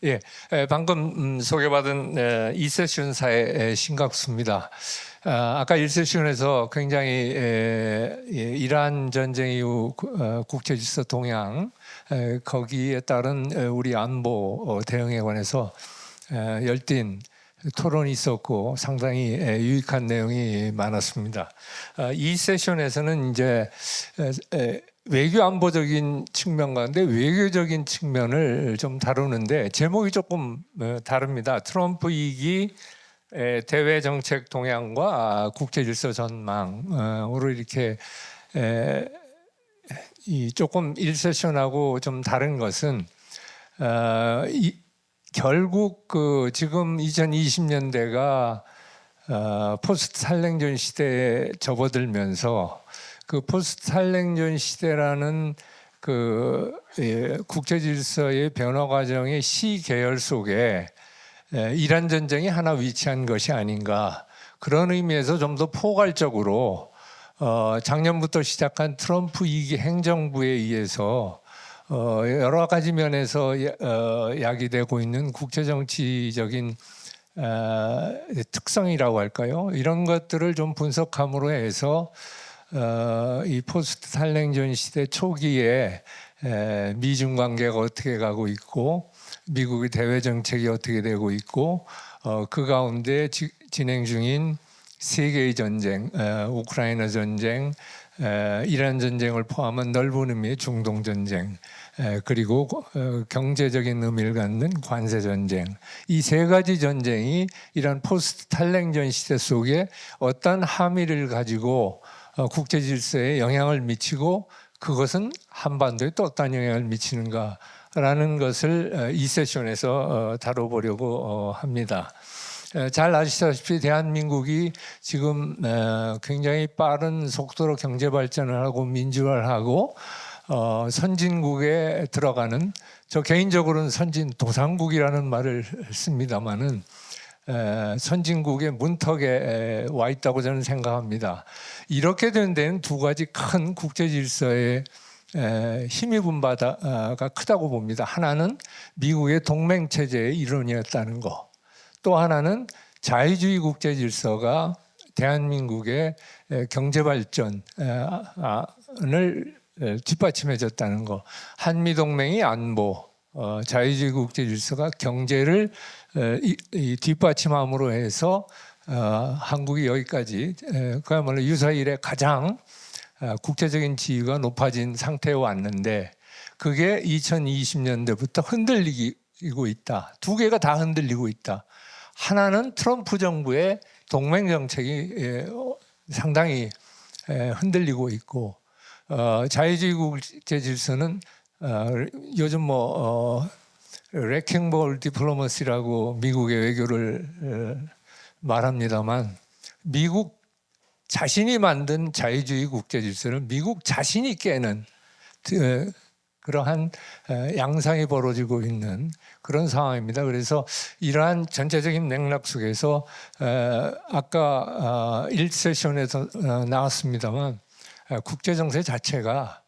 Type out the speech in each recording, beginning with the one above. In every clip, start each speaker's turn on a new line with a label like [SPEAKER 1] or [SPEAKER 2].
[SPEAKER 1] 예, 방금 소개받은 이 세션사의 심각수입니다. 아까 1세션에서 굉장히 이란 전쟁 이후 국제질서 동향, 거기에 따른 우리 안보 대응에 관해서 열띤 토론이 있었고 상당히 유익한 내용이 많았습니다. 이 세션에서는 이제 외교 안보적인 측면 가운데 외교적인 측면을 좀 다루는데 제목이 조금 다릅니다. 트럼프 2기 대외 정책 동향과 국제 질서 전망으로 이렇게 조금 1세션하고 좀 다른 것은 결국 지금 2020년대가 포스트 살랭전 시대에 접어들면서 그 포스트 살랭전 시대라는 국제 질서의 변화 과정의 시계열 속에 이란 전쟁이 하나 위치한 것이 아닌가, 그런 의미에서 좀 더 포괄적으로 작년부터 시작한 트럼프 2기 행정부에 의해서 여러 가지 면에서 야기되고 있는 국제정치적인 특성이라고 할까요? 이런 것들을 좀 분석함으로 해서 이 포스트 살랭전 시대 초기에 미중 관계가 어떻게 가고 있고 미국의 대외 정책이 어떻게 되고 있고 그 가운데 진행 중인 세계의 전쟁, 우크라이나 전쟁, 이란 전쟁을 포함한 넓은 의미의 중동 전쟁, 그리고 경제적인 의미를 갖는 관세 전쟁, 이 세 가지 전쟁이 이런 포스트 살랭전 시대 속에 어떤 함의를 가지고 국제 질서에 영향을 미치고 그것은 한반도에 또 어떤 영향을 미치는가라는 것을 이 세션에서 다뤄보려고 합니다. 잘 아시다시피 대한민국이 지금 굉장히 빠른 속도로 경제 발전을 하고 민주화를 하고 선진국에 들어가는, 저 개인적으로는 선진도상국이라는 말을 씁니다마는 선진국의 문턱에 와 있다고 저는 생각합니다. 이렇게 된 데는 두 가지 큰 국제 질서의 힘입은 바가 크다고 봅니다. 하나는 미국의 동맹 체제의 일원이었다는 거, 또 하나는 자유주의 국제 질서가 대한민국의 경제 발전을 뒷받침해줬다는 거. 한미 동맹이 안보, 자유주의 국제 질서가 경제를 뒷받침함으로 해서 한국이 여기까지 그야말로 유사일에 가장 국제적인 지위가 높아진 상태에 왔는데, 그게 2020년대부터 흔들리고 있다. 두 개가 다 흔들리고 있다. 하나는 트럼프 정부의 동맹 정책이 상당히 흔들리고 있고, 자유주의 국제 질서는 요즘 레킹볼 디플로머시라고 미국의 외교를 말합니다만, 미국 자신이 만든 자유주의 국제 질서를 미국 자신이 깨는 그러한 양상이 벌어지고 있는 그런 상황입니다. 그래서 이러한 전체적인 맥락 속에서 아까 1세션에서 나왔습니다만 국제 정세 자체가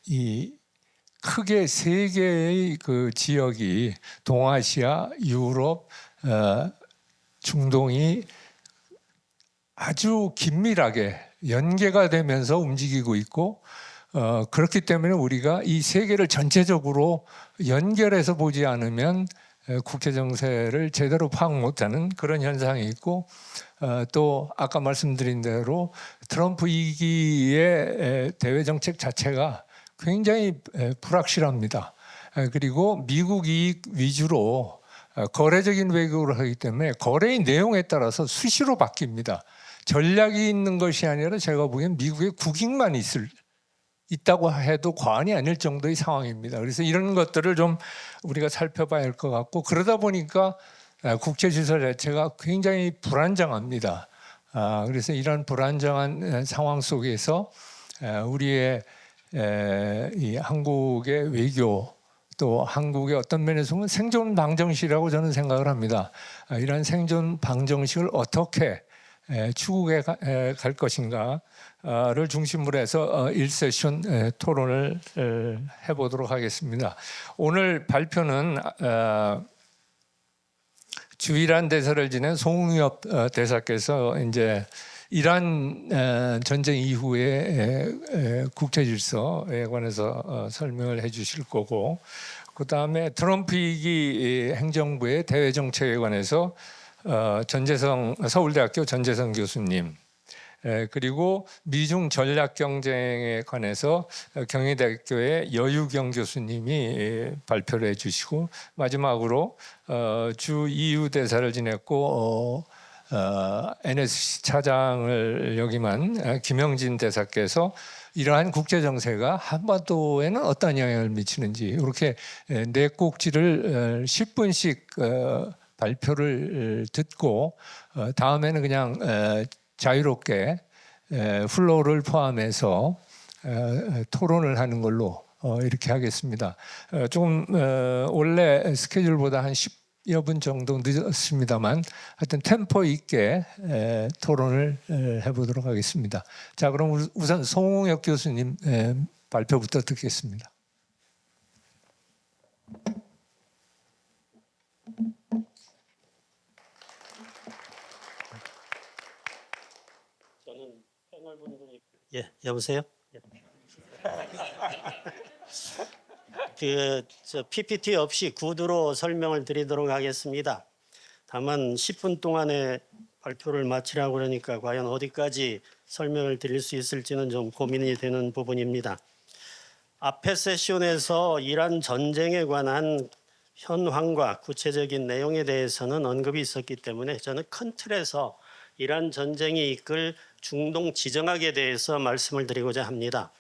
[SPEAKER 1] 이 크게 세 개의 그 지역이 동아시아, 유럽, 중동이 아주 긴밀하게 연계가 되면서 움직이고 있고, 그렇기 때문에 우리가 이 세계를 전체적으로 연결해서 보지 않으면 국제 정세를 제대로 파악 못하는 그런 현상이 있고, 또 아까 말씀드린 대로 트럼프 2기의 대외 정책 자체가 굉장히 불확실합니다. 그리고 미국 이익 위주로 거래적인 외교를 하기 때문에 거래의 내용에 따라서 수시로 바뀝니다. 전략이 있는 것이 아니라 제가 보기엔 미국의 국익만 있다고 해도 과언이 아닐 정도의 상황입니다. 그래서 이런 것들을 좀 우리가 살펴봐야 할 것 같고, 그러다 보니까 국제 질서 자체가 굉장히 불안정합니다. 그래서 이런 불안정한 상황 속에서 우리의 이 한국의 외교, 또 한국의 어떤 면에서 보면 생존 방정식이라고 저는 생각을 합니다. 이런 생존 방정식을 어떻게 추구해 갈 것인가를 중심으로 해서 1세션 토론을 해보도록 하겠습니다. 오늘 발표는 주일한 대사를 지낸 송웅엽 대사께서 이제 이란 전쟁 이후의 국제 질서에 관해서 설명을 해주실 거고, 그 다음에 트럼프 2기 행정부의 대외 정책에 관해서 전재성 서울대학교 전재성 교수님, 그리고 미중 전략 경쟁에 관해서 경희대학교의 여유경 교수님이 발표를 해주시고, 마지막으로 주 이유 대사를 지냈고 NSC 차장을 역임한 김영진 대사께서 이러한 국제 정세가 한반도에는 어떤 영향을 미치는지 이렇게 네 꼭지를 10분씩 발표를 듣고 다음에는 그냥 자유롭게 플로우를 포함해서 토론을 하는 걸로 이렇게 하겠습니다. 조금 원래 스케줄보다 한 10여 분 정도 늦었습니다만 하여튼 템포 있게 토론을 해보도록 하겠습니다. 자, 그럼 우선 송웅엽 교수님 발표부터 듣겠습니다.
[SPEAKER 2] 저는 패널분들이 여보세요? 저 PPT 없이 구두로 설명을 드리도록 하겠습니다. 다만 10분 동안에 발표를 마치라고 그러니까 과연 어디까지 설명을 드릴 수 있을지는 좀 고민이 되는 부분입니다. 앞에 세션에서 이란 전쟁에 관한 현황과 구체적인 내용에 대해서는 언급이 있었기 때문에 저는 큰 틀에서 이란 전쟁이 이끌 중동 지정학에 대해서 말씀을 드리고자 합니다.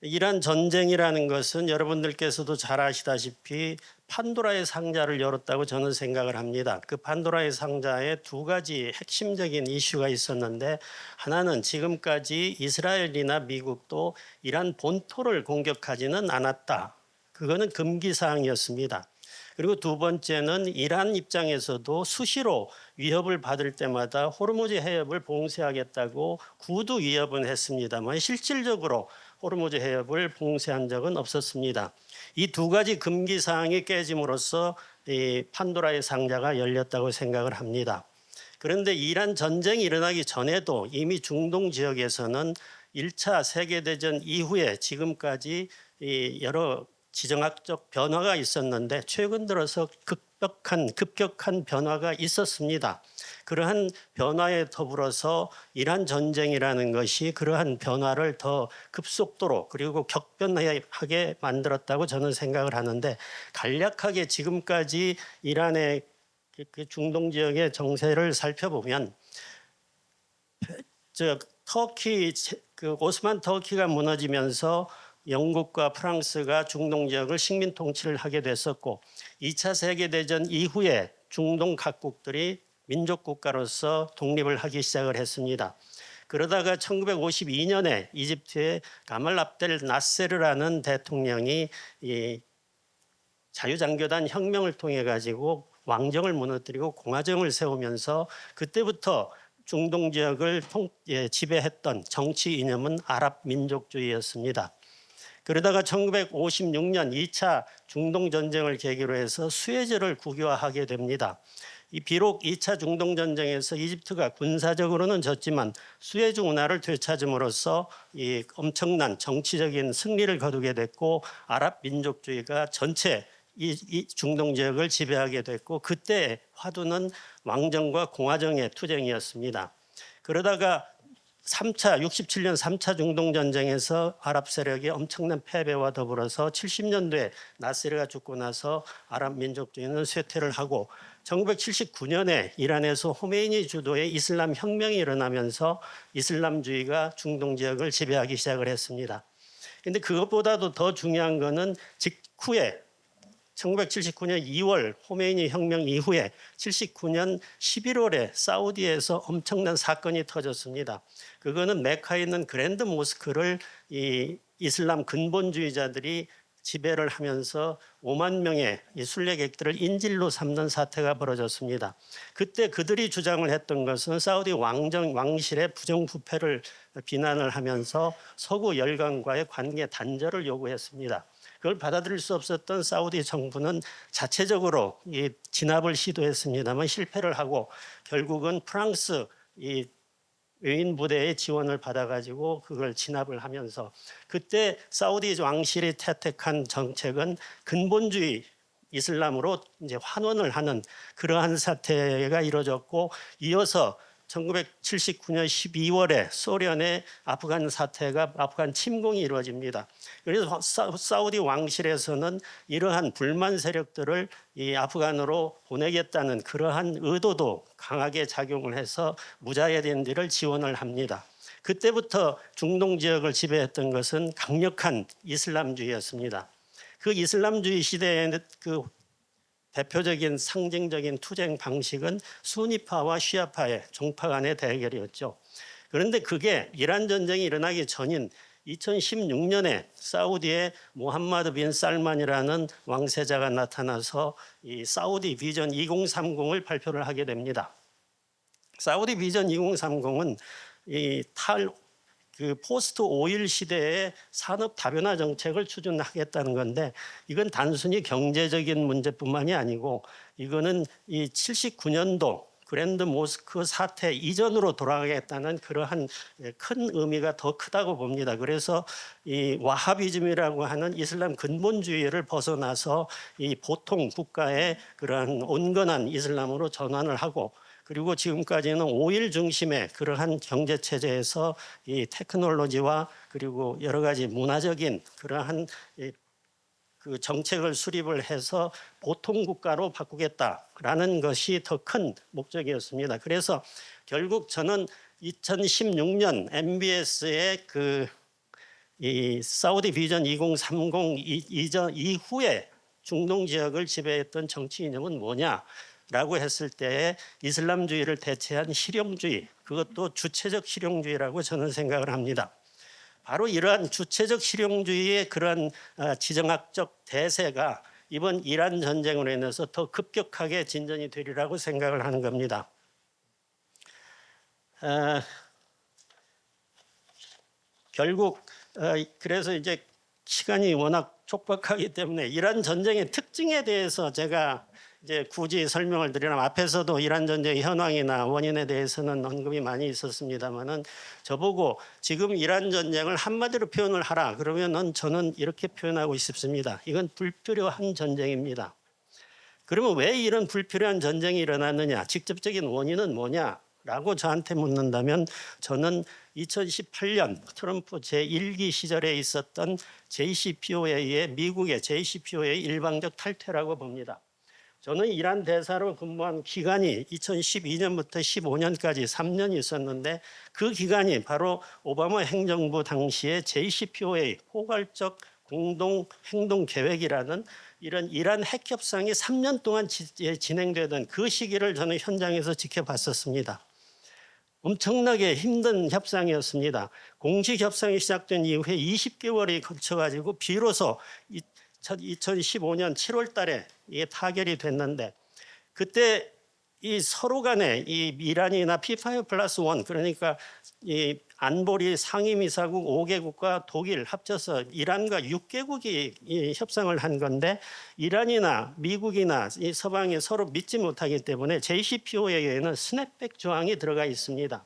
[SPEAKER 2] 이란 전쟁이라는 것은 여러분들께서도 잘 아시다시피 판도라의 상자를 열었다고 저는 생각을 합니다. 그 판도라의 상자에 두 가지 핵심적인 이슈가 있었는데, 하나는 지금까지 이스라엘이나 미국도 이란 본토를 공격하지는 않았다. 그거는 금기사항이었습니다. 그리고 두 번째는 이란 입장에서도 수시로 위협을 받을 때마다 호르무즈 해협을 봉쇄하겠다고 구두 위협은 했습니다만 실질적으로 호르무즈 해협을 봉쇄한 적은 없었습니다. 이 두 가지 금기 사항이 깨짐으로써 이 판도라의 상자가 열렸다고 생각을 합니다. 그런데 이란 전쟁이 일어나기 전에도 이미 중동 지역에서는 1차 세계대전 이후에 지금까지 여러 지정학적 변화가 있었는데 최근 들어서 급격한 변화가 있었습니다. 그러한 변화에 더불어서 이란 전쟁이라는 것이 그러한 변화를 더 급속도로 그리고 격변하게 만들었다고 저는 생각을 하는데, 간략하게 지금까지 이란의 중동 지역의 정세를 살펴보면 터키 오스만 터키가 무너지면서 영국과 프랑스가 중동 지역을 식민 통치를 하게 됐었고, 2차 세계대전 이후에 중동 각국들이 민족 국가로서 독립을 하기 시작을 했습니다. 그러다가 1952년에 이집트의 가말 압델 나세르라는 대통령이 이 자유장교단 혁명을 통해 가지고 왕정을 무너뜨리고 공화정을 세우면서 그때부터 중동 지역을 지배했던 정치 이념은 아랍 민족주의였습니다. 그러다가 1956년 2차 중동 전쟁을 계기로 해서 수에즈를 국유화하게 됩니다. 비록 2차 중동 전쟁에서 이집트가 군사적으로는 졌지만 수에즈 운하를 되찾음으로써 이 엄청난 정치적인 승리를 거두게 됐고, 아랍 민족주의가 전체 이 중동 지역을 지배하게 됐고, 그때 화두는 왕정과 공화정의 투쟁이었습니다. 그러다가 67년 3차 중동 전쟁에서 아랍 세력이 엄청난 패배와 더불어서 70년도에 나세르가 죽고 나서 아랍 민족주의는 쇠퇴를 하고, 1979년에 이란에서 호메이니 주도의 이슬람 혁명이 일어나면서 이슬람주의가 중동 지역을 지배하기 시작을 했습니다. 그런데 그것보다도 더 중요한 것은 직후에 1979년 2월 호메이니 혁명 이후에 79년 11월에 사우디에서 엄청난 사건이 터졌습니다. 그거는 메카에 있는 그랜드 모스크를 이 이슬람 근본주의자들이 지배를 하면서 5만 명의 이 순례객들을 인질로 삼는 사태가 벌어졌습니다. 그때 그들이 주장을 했던 것은 사우디 왕실의 부정부패를 비난을 하면서 서구 열강과의 관계 단절을 요구했습니다. 그걸 받아들일 수 없었던 사우디 정부는 자체적으로 이 진압을 시도했습니다만 실패를 하고 결국은 프랑스 이 외인 부대의 지원을 받아가지고 그걸 진압을 하면서 그때 사우디 왕실이 태택한 정책은 근본주의 이슬람으로 이제 환원을 하는 그러한 사태가 이루어졌고 이어서 1979년 12월에 소련의 아프간 사태가 아프간 침공이 이루어집니다. 그래서 사우디 왕실에서는 이러한 불만 세력들을 이 아프간으로 보내겠다는 그러한 의도도 강하게 작용을 해서 무자헤딘들을 지원을 합니다. 그때부터 중동 지역을 지배했던 것은 강력한 이슬람주의였습니다. 그 이슬람주의 시대의 그 대표적인 상징적인 투쟁 방식은 수니파와 시아파의 종파 간의 대결이었죠. 그런데 그게 이란 전쟁이 일어나기 전인 2016년에 사우디의 모함마드 빈 살만이라는 왕세자가 나타나서 이 사우디 비전 2030을 발표를 하게 됩니다. 사우디 비전 2030은 그 포스트 오일 시대의 산업 다변화 정책을 추진하겠다는 건데 이건 단순히 경제적인 문제뿐만이 아니고 이거는 이 79년도 그랜드 모스크 사태 이전으로 돌아가겠다는 그러한 큰 의미가 더 크다고 봅니다. 그래서 이 와하비즘이라고 하는 이슬람 근본주의를 벗어나서 이 보통 국가의 그러한 온건한 이슬람으로 전환을 하고 그리고 지금까지는 오일 중심의 그러한 경제 체제에서 이 테크놀로지와 그리고 여러 가지 문화적인 그러한 그 정책을 수립을 해서 보통 국가로 바꾸겠다라는 것이 더 큰 목적이었습니다. 그래서 결국 저는 2016년 MBS의 이 사우디 비전 2030 이전 이후에 중동 지역을 지배했던 정치 이념은 뭐냐라고 했을 때 이슬람주의를 대체한 실용주의, 그것도 주체적 실용주의라고 저는 생각을 합니다. 바로 이러한 주체적 실용주의의 그러한 지정학적 대세가 이번 이란 전쟁으로 인해서 더 급격하게 진전이 되리라고 생각을 하는 겁니다. 결국 그래서 이제 시간이 워낙 촉박하기 때문에 이란 전쟁의 특징에 대해서 제가 이제 굳이 설명을 드리려면 앞에서도 이란 전쟁의 현황이나 원인에 대해서는 언급이 많이 있었습니다만은 저보고 지금 이란 전쟁을 한마디로 표현을 하라 그러면은 저는 이렇게 표현하고 싶습니다. 이건 불필요한 전쟁입니다. 그러면 왜 이런 불필요한 전쟁이 일어났느냐? 직접적인 원인은 뭐냐라고 저한테 묻는다면 저는 2018년 트럼프 제1기 시절에 있었던 JCPOA의 미국의 JCPOA 일방적 탈퇴라고 봅니다. 저는 이란 대사로 근무한 기간이 2012년부터 15년까지 3년 있었는데 그 기간이 바로 오바마 행정부 당시에 JCPOA 포괄적 공동 행동 계획이라는 이런 이란 핵 협상이 3년 동안 진행되던 그 시기를 저는 현장에서 지켜봤었습니다. 엄청나게 힘든 협상이었습니다. 공식 협상이 시작된 이후에 20개월이 거쳐가지고 비로소 2015년 7월 달에 이게 타결이 됐는데 그때 이 서로 간에 이 이란이나 P5+1 그러니까 이 안보리 상임이사국 5개국과 독일 합쳐서 이란과 6개국이 이 협상을 한 건데 이란이나 미국이나 이 서방이 서로 믿지 못하기 때문에 JCPOA에는 스냅백 조항이 들어가 있습니다.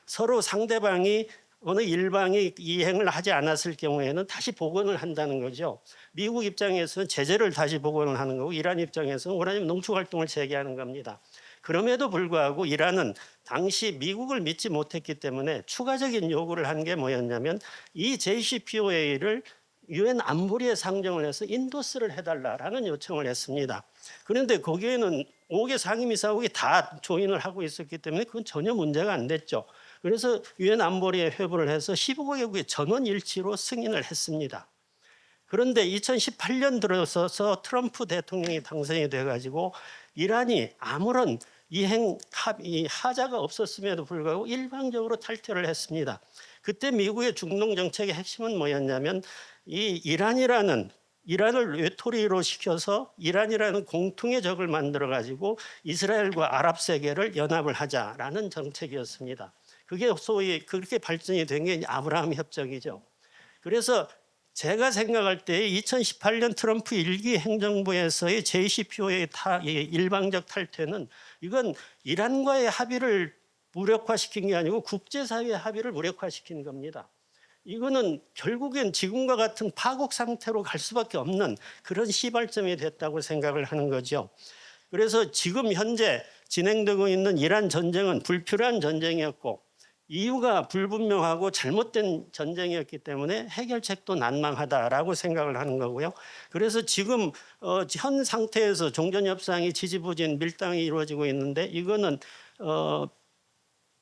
[SPEAKER 2] 서로 상대방이 어느 일방이 이행을 하지 않았을 경우에는 다시 복원을 한다는 거죠. 미국 입장에서는 제재를 다시 복원을 하는 거고 이란 입장에서는 우라늄 농축 활동을 재개하는 겁니다. 그럼에도 불구하고 이란은 당시 미국을 믿지 못했기 때문에 추가적인 요구를 한 게 뭐였냐면 이 JCPOA를 유엔 안보리에 상정을 해서 인도스를 해달라라는 요청을 했습니다. 그런데 거기에는 5개 상임이사국이 다 조인을 하고 있었기 때문에 그건 전혀 문제가 안 됐죠. 그래서 유엔 안보리에 회부를 해서 15개국이 전원 일치로 승인을 했습니다. 그런데 2018년 들어서서 트럼프 대통령이 당선이 돼가지고 이란이 아무런 하자가 없었음에도 불구하고 일방적으로 탈퇴를 했습니다. 그때 미국의 중동 정책의 핵심은 뭐였냐면 이 이란이라는 이란을 외톨이로 시켜서 이란이라는 공통의 적을 만들어 가지고 이스라엘과 아랍 세계를 연합을 하자라는 정책이었습니다. 그게 소위 그렇게 발전이 된 게 아브라함 협정이죠. 그래서 제가 생각할 때 2018년 트럼프 1기 행정부에서의 JCPOA의 일방적 탈퇴는 이건 이란과의 합의를 무력화시킨 게 아니고 국제사회의 합의를 무력화시킨 겁니다. 이거는 결국엔 지금과 같은 파국 상태로 갈 수밖에 없는 그런 시발점이 됐다고 생각을 하는 거죠. 그래서 지금 현재 진행되고 있는 이란 전쟁은 불필요한 전쟁이었고 이유가 불분명하고 잘못된 전쟁이었기 때문에 해결책도 난망하다라고 생각을 하는 거고요. 그래서 지금 현 상태에서 종전협상이 지지부진 밀당이 이루어지고 있는데 이거는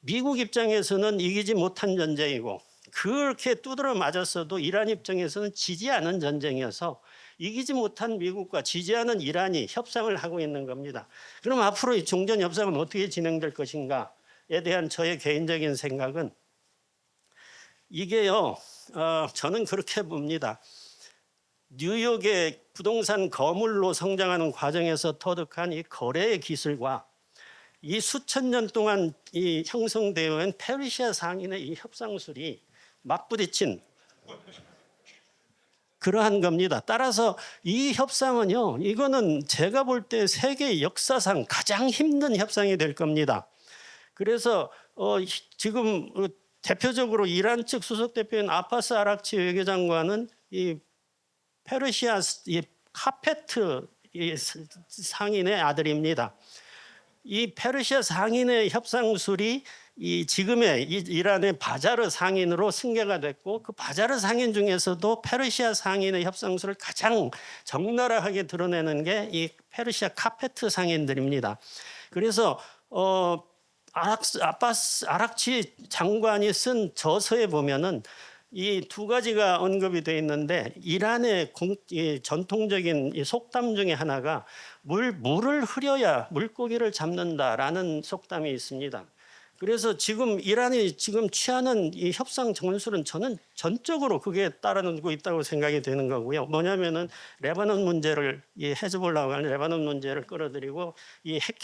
[SPEAKER 2] 미국 입장에서는 이기지 못한 전쟁이고 그렇게 두드러 맞았어도 이란 입장에서는 지지 않은 전쟁이어서 이기지 못한 미국과 지지하는 이란이 협상을 하고 있는 겁니다. 그럼 앞으로 이 종전협상은 어떻게 진행될 것인가에 대한 저의 개인적인 생각은 이게요. 저는 그렇게 봅니다. 뉴욕의 부동산 거물로 성장하는 과정에서 터득한 이 거래의 기술과 이 수천 년 동안 이 형성되어 온 페르시아 상인의 이 협상술이 맞부딪힌 그러한 겁니다. 따라서 이 협상은요, 이거는 제가 볼 때 세계 역사상 가장 힘든 협상이 될 겁니다. 그래서 지금 대표적으로 이란 측 수석 대표인 아파스 아락치 외교장관은 이 페르시아 이 카페트 상인의 아들입니다. 이 페르시아 상인의 협상술이 이 지금의 이란의 바자르 상인으로 승계가 됐고 그 바자르 상인 중에서도 페르시아 상인의 협상술을 가장 적나라하게 드러내는 게 이 페르시아 카페트 상인들입니다. 그래서 아파스 아락치 장관이 쓴 저서에 보면은 이 두 가지가 언급이 되어 있는데 이란의 전통적인 이 속담 중에 하나가 물을 흐려야 물고기를 잡는다라는 속담이 있습니다. 그래서 지금 이란이 지금 취하는 이 협상 전술은 저는 전적으로 그게 따르고 있다고 생각이 되는 거고요. 뭐냐면은 레바논 문제를 이 헤즈볼라가 레바논 문제를 끌어들이고 이 핵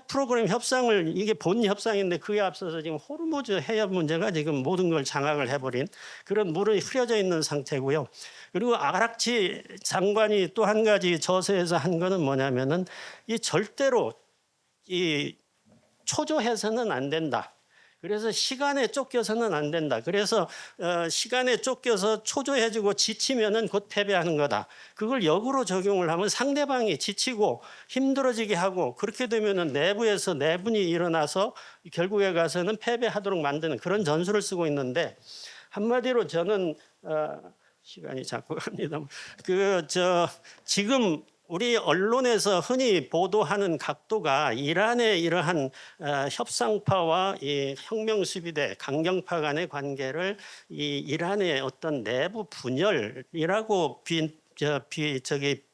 [SPEAKER 2] 프로그램 협상을 이게 본 협상인데 그에 앞서서 지금 호르무즈 해협 문제가 지금 모든 걸 장악을 해버린 그런 물이 흐려져 있는 상태고요. 그리고 아락치 장관이 또 한 가지 저서에서 한 거는 뭐냐면은 이 절대로 이 초조해서는 안 된다. 그래서 시간에 쫓겨서는 안 된다. 그래서 시간에 쫓겨서 초조해지고 지치면은 곧 패배하는 거다. 그걸 역으로 적용을 하면 상대방이 지치고 힘들어지게 하고 그렇게 되면은 내부에서 내분이 일어나서 결국에 가서는 패배하도록 만드는 그런 전술을 쓰고 있는데 한마디로 저는 시간이 자꾸 갑니다. 지금 우리 언론에서 흔히 보도하는 각도가 이란의 이러한 협상파와 이 혁명수비대 강경파 간의 관계를 이 이란의 어떤 내부 분열이라고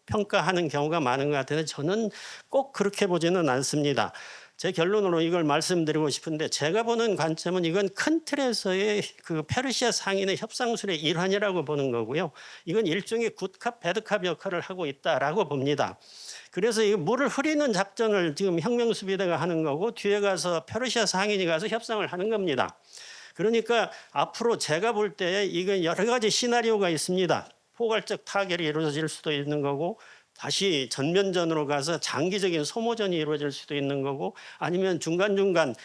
[SPEAKER 2] 평가하는 경우가 많은 것 같은데 저는 꼭 그렇게 보지는 않습니다. 제 결론으로 이걸 말씀드리고 싶은데 제가 보는 관점은 이건 큰 틀에서의 그 페르시아 상인의 협상술의 일환이라고 보는 거고요. 이건 일종의 굿캅, 배드캅 역할을 하고 있다라고 봅니다. 그래서 이 물을 흐리는 작전을 지금 혁명수비대가 하는 거고 뒤에 가서 페르시아 상인이 가서 협상을 하는 겁니다. 그러니까 앞으로 제가 볼 때 이건 여러 가지 시나리오가 있습니다. 포괄적 타결이 이루어질 수도 있는 거고 다시 전면전으로 가서 장기적인 소모전이 이루어질 수도 있는 거고 아니면 중간중간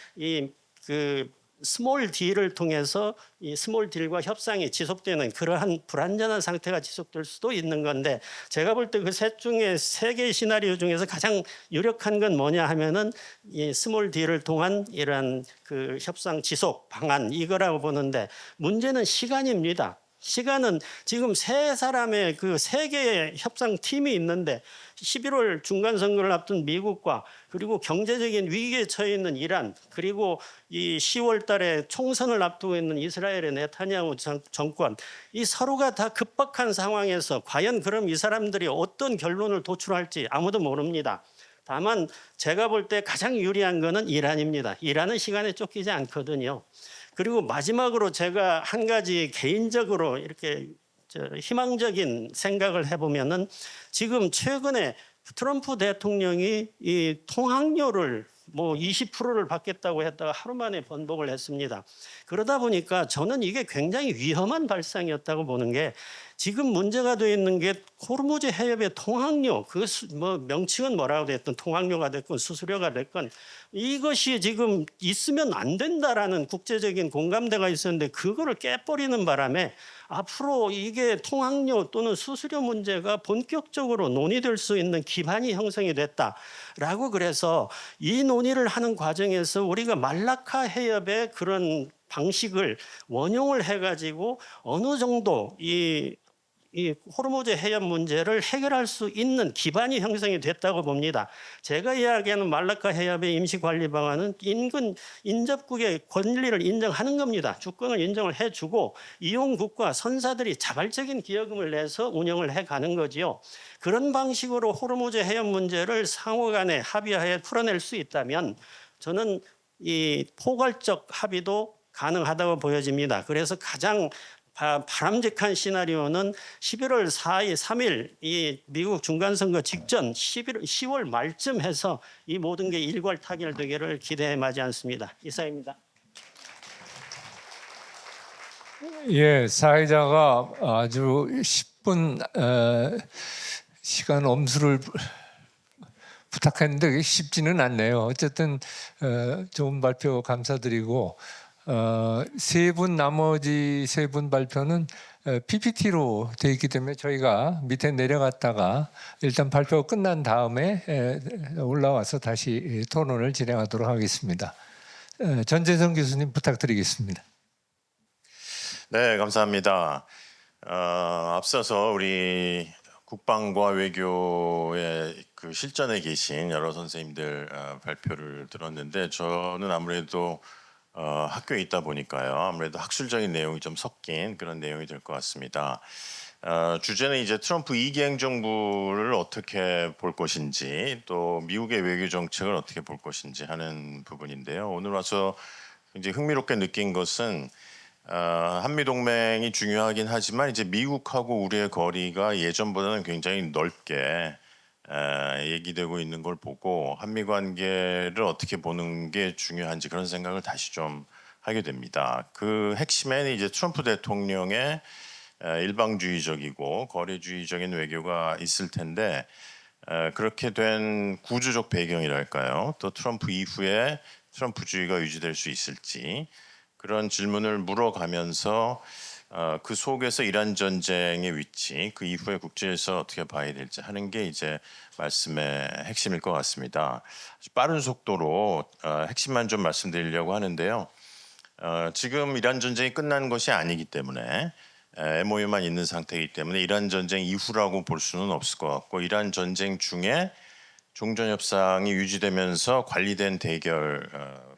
[SPEAKER 2] 스몰 딜을 통해서 이 스몰 딜과 협상이 지속되는 그러한 불안전한 상태가 지속될 수도 있는 건데 제가 볼 때 그 셋 중에 세 개의 시나리오 중에서 가장 유력한 건 뭐냐 하면은 이 스몰 딜을 통한 이러한 그 협상 지속 방안 이거라고 보는데 문제는 시간입니다. 시간은 지금 세 사람의 그 세 개의 협상 팀이 있는데 11월 중간 선거를 앞둔 미국과 그리고 경제적인 위기에 처해 있는 이란 그리고 이 10월 달에 총선을 앞두고 있는 이스라엘의 네타냐후 정권 이 서로가 다 급박한 상황에서 과연 그럼 이 사람들이 어떤 결론을 도출할지 아무도 모릅니다. 다만 제가 볼 때 가장 유리한 거는 이란입니다. 이란은 시간에 쫓기지 않거든요. 그리고 마지막으로 제가 한 가지 개인적으로 이렇게 희망적인 생각을 해보면은 지금 최근에 트럼프 대통령이 이 통학료를 뭐 20%를 받겠다고 했다가 하루 만에 번복을 했습니다. 그러다 보니까 저는 이게 굉장히 위험한 발상이었다고 보는 게 지금 문제가 되어 있는 게 호르무즈 해협의 통학료, 뭐 명칭은 뭐라고 됐든 통학료가 됐건 수수료가 됐건 이것이 지금 있으면 안 된다라는 국제적인 공감대가 있었는데 그거를 깨버리는 바람에 앞으로 이게 통학료 또는 수수료 문제가 본격적으로 논의될 수 있는 기반이 형성이 됐다라고 그래서 이 논의를 하는 과정에서 우리가 말라카 해협의 그런 방식을 원용을 해가지고 어느 정도 이 호르무즈 해협 문제를 해결할 수 있는 기반이 형성이 됐다고 봅니다. 제가 이야기하는 말라카 해협의 임시관리 방안은 인근 인접국의 권리를 인정하는 겁니다. 주권을 인정을 해주고 이용국과 선사들이 자발적인 기여금을 내서 운영을 해가는 거지요. 그런 방식으로 호르무즈 해협 문제를 상호간에 합의하에 풀어낼 수 있다면 저는 이 포괄적 합의도 가능하다고 보여집니다. 그래서 가장 바람직한 시나리오는 11월 4일, 3일 이 미국 중간선거 직전 10월 말쯤 해서 이 모든 게 일괄타결되기를 기대해 마지 않습니다. 이상입니다.
[SPEAKER 1] 예, 사회자가 아주 10분 시간 엄수를 부탁했는데 그게 쉽지는 않네요. 어쨌든 좋은 발표 감사드리고 세 분 나머지 세 분 발표는 PPT로 돼 있기 때문에 저희가 밑에 내려갔다가 일단 발표가 끝난 다음에 올라와서 다시 토론을 진행하도록 하겠습니다. 전재성 교수님 부탁드리겠습니다.
[SPEAKER 3] 네, 감사합니다. 앞서서 우리 국방과 외교의 그 실전에 계신 여러 선생님들 발표를 들었는데 저는 아무래도 학교에 있다 보니까요. 아무래도 학술적인 내용이 좀 섞인 그런 내용이 될 것 같습니다. 주제는 이제 트럼프 2기 행정부를 어떻게 볼 것인지 또 미국의 외교 정책을 어떻게 볼 것인지 하는 부분인데요. 오늘 와서 굉장히 흥미롭게 느낀 것은 한미 동맹이 중요하긴 하지만 이제 미국하고 우리의 거리가 예전보다는 굉장히 넓게 얘기되고 있는 걸 보고 한미 관계를 어떻게 보는 게 중요한지 그런 생각을 다시 좀 하게 됩니다. 그 핵심에는 이제 트럼프 대통령의 일방주의적이고 거래주의적인 외교가 있을 텐데 그렇게 된 구조적 배경이랄까요? 또 트럼프 이후에 트럼프주의가 유지될 수 있을지 그런 질문을 물어가면서 그 속에서 이란 전쟁의 위치, 그 이후에 국제에서 어떻게 봐야 될지 하는 게 이제 말씀의 핵심일 것 같습니다. 빠른 속도로 핵심만 좀 말씀드리려고 하는데요. 지금 이란 전쟁이 끝난 것이 아니기 때문에 MOU만 있는 상태이기 때문에 이란 전쟁 이후라고 볼 수는 없을 것 같고 이란 전쟁 중에 종전협상이 유지되면서 관리된 대결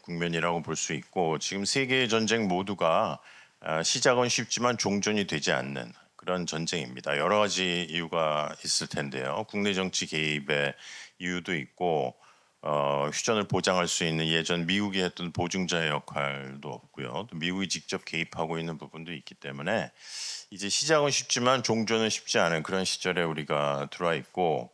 [SPEAKER 3] 국면이라고 볼 수 있고 지금 세계의 전쟁 모두가 시작은 쉽지만 종전이 되지 않는 그런 전쟁입니다. 여러 가지 이유가 있을 텐데요. 국내 정치 개입의 이유도 있고 휴전을 보장할 수 있는 예전 미국이 했던 보증자의 역할도 없고요. 또 미국이 직접 개입하고 있는 부분도 있기 때문에 이제 시작은 쉽지만 종전은 쉽지 않은 그런 시절에 우리가 들어와 있고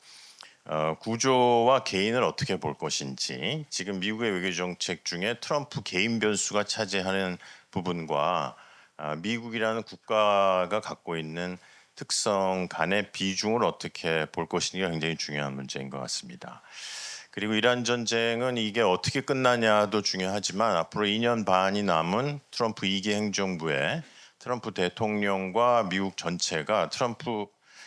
[SPEAKER 3] 구조와 개인을 어떻게 볼 것인지 지금 미국의 외교 정책 중에 트럼프 개인 변수가 차지하는 부분과 미국이라는 국가가 갖고 있는 특성 간의 비중을 어떻게 볼 것인지가 굉장히 중요한 문제인 것 같습니다. 그리고 이란 전쟁은 이게 어떻게 끝나냐도 중요하지만 앞으로 2년 반이 남은 트럼프 2기 행정부의 트럼프 대통령과 미국 전체가 트럼프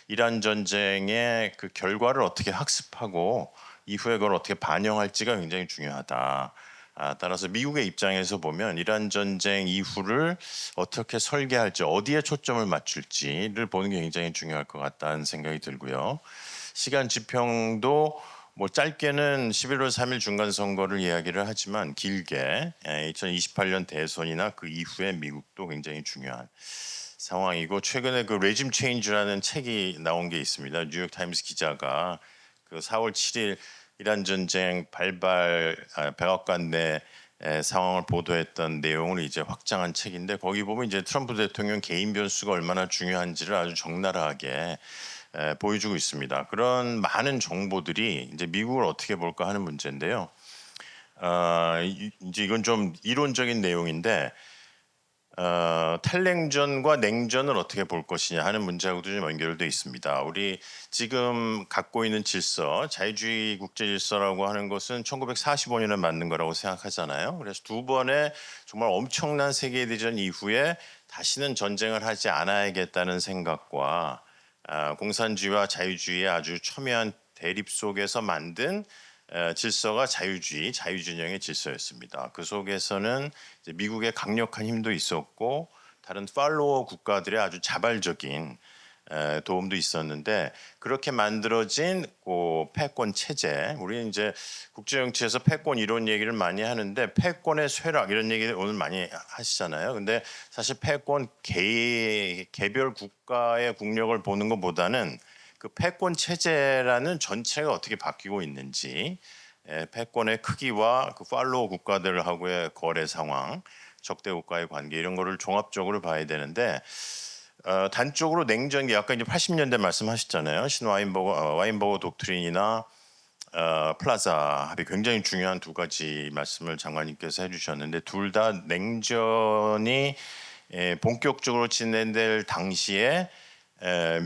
[SPEAKER 3] 이란 전쟁의 그 결과를 어떻게 학습하고 이후에 그걸 어떻게 반영할지가 굉장히 중요하다. 따라서 미국의 입장에서 보면 이란 전쟁 이후를 어떻게 설계할지 어디에 초점을 맞출지를 보는 게 굉장히 중요할 것 같다는 생각이 들고요. 시간 지평도 뭐 짧게는 11월 3일 중간 선거를 이야기를 하지만 길게 2028년 대선이나 그 이후에 미국도 굉장히 중요한 상황이고 최근에 그 레짐 체인지라는 책이 나온 게 있습니다. 뉴욕 타임스 기자가 그 4월 7일 이란 전쟁 발발 백악관 내 상황을 보도했던 내용을 이제 확장한 책인데 거기 보면 이제 트럼프 대통령 개인 변수가 얼마나 중요한지를 아주 적나라하게 보여주고 있습니다. 그런 많은 정보들이 이제 미국을 어떻게 볼까 하는 문제인데요. 이제 이건 좀 이론적인 내용인데 탈냉전과 냉전을 어떻게 볼 것이냐 하는 문제하고도 좀 연결되어 있습니다. 우리 지금 갖고 있는 질서, 자유주의 국제 질서라고 하는 것은 1945년에 만든 거라고 생각하잖아요. 그래서 두 번의 정말 엄청난 세계 대전 이후에 다시는 전쟁을 하지 않아야겠다는 생각과 공산주의와 자유주의의 아주 첨예한 대립 속에서 만든 질서가 자유주의, 자유진영의 질서였습니다. 그 속에서는 이제 미국의 강력한 힘도 있었고 다른 팔로워 국가들의 아주 자발적인 도움도 있었는데 그렇게 만들어진 패권 체제, 우리는 이제 국제 정치에서 패권 이론 얘기를 많이 하는데 패권의 쇠락 이런 얘기를 오늘 많이 하시잖아요. 근데 사실 패권 개별 국가의 국력을 보는 것보다는 그 패권 체제라는 전체가 어떻게 바뀌고 있는지, 패권의 크기와 그 팔로워 국가들하고의 거래 상황, 적대 국가의 관계 이런 거를 종합적으로 봐야 되는데 단적으로 냉전기 아까 이제 80년대 말씀하셨잖아요. 와인버거 독트린이나 플라자 합의 굉장히 중요한 두 가지 말씀을 장관님께서 해주셨는데 둘 다 냉전이 본격적으로 진행될 당시에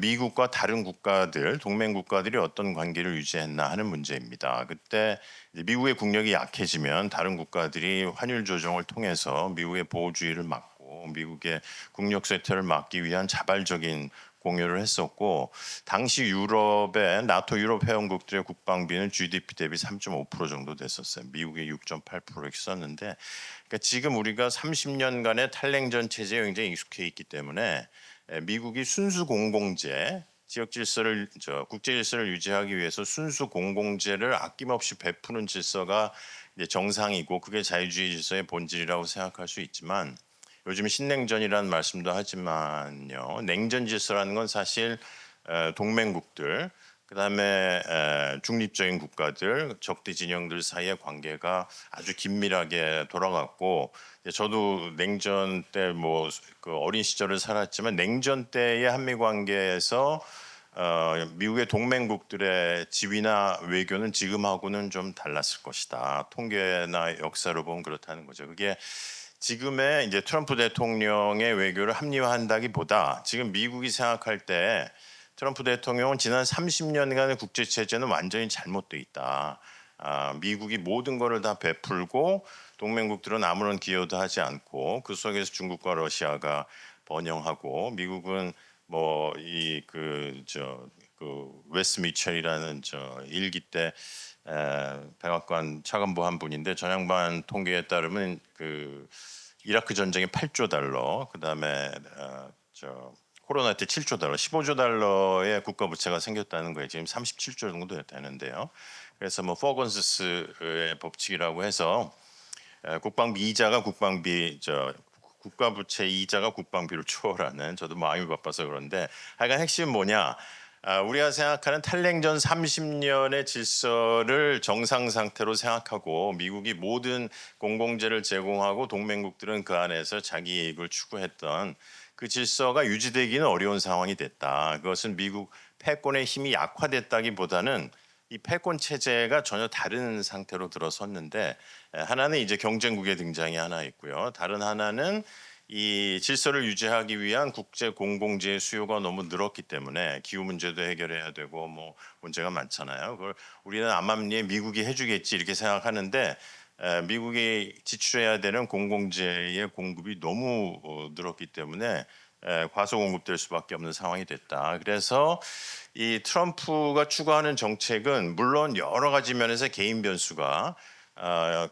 [SPEAKER 3] 미국과 다른 국가들, 동맹 국가들이 어떤 관계를 유지했나 하는 문제입니다. 그때 미국의 국력이 약해지면 다른 국가들이 환율 조정을 통해서 미국의 보호주의를 막고 미국의 국력 쇠퇴를 막기 위한 자발적인 공유를 했었고 당시 유럽의 나토 유럽 회원국들의 국방비는 GDP 대비 3.5% 정도 됐었어요. 미국의 6.8% 썼는데 그러니까 지금 우리가 30년간의 탈냉전 체제에 굉장히 익숙해 있기 때문에 미국이 순수 공공재 지역 질서를 국제 질서를 유지하기 위해서 순수 공공재를 아낌없이 베푸는 질서가 이제 정상이고 그게 자유주의 질서의 본질이라고 생각할 수 있지만 요즘 신냉전이라는 말씀도 하지만요. 냉전 질서라는 건 사실 동맹국들 그다음에 중립적인 국가들, 적대 진영들 사이의 관계가 아주 긴밀하게 돌아갔고 저도 냉전 때 뭐 그 어린 시절을 살았지만 냉전 때의 한미 관계에서 미국의 동맹국들의 지위나 외교는 지금하고는 좀 달랐을 것이다. 통계나 역사로 보면 그렇다는 거죠. 그게 지금의 이제 트럼프 대통령의 외교를 합리화한다기보다 지금 미국이 생각할 때 트럼프 대통령은 지난 30년간의 국제 체제는 완전히 잘못돼 있다. 미국이 모든 것을 다 베풀고 동맹국들은 아무런 기여도 하지 않고 그 속에서 중국과 러시아가 번영하고 미국은 뭐 이 그 웨스 미첼이라는 일기 때 백악관 차관보 한 분인데 저 양반 통계에 따르면 그 이라크 전쟁에 8조 달러, 그다음에 코로나 때 7조 달러, 15조 달러의 국가 부채가 생겼다는 거예요. 지금 37조 정도 되는데요. 그래서 뭐 퍼건스의 법칙이라고 해서 국방비 이자가 국가 부채 이자가 국방비를 초월하는 저도 마음이 바빠서 그런데 하여간 핵심은 뭐냐? 우리가 생각하는 탈냉전 30년의 질서를 정상 상태로 생각하고 미국이 모든 공공재를 제공하고 동맹국들은 그 안에서 자기 이익을 추구했던 그 질서가 유지되기는 어려운 상황이 됐다. 그것은 미국 패권의 힘이 약화됐다기보다는 이 패권 체제가 전혀 다른 상태로 들어섰는데 하나는 이제 경쟁국의 등장이 하나 있고요. 다른 하나는 이 질서를 유지하기 위한 국제 공공재의 수요가 너무 늘었기 때문에 기후 문제도 해결해야 되고 뭐 문제가 많잖아요. 그걸 우리는 암암리에 미국이 해주겠지 이렇게 생각하는데 미국이 지출해야 되는 공공재의 공급이 너무 늘었기 때문에 과소 공급될 수밖에 없는 상황이 됐다. 그래서 이 트럼프가 추구하는 정책은 물론 여러 가지 면에서 개인 변수가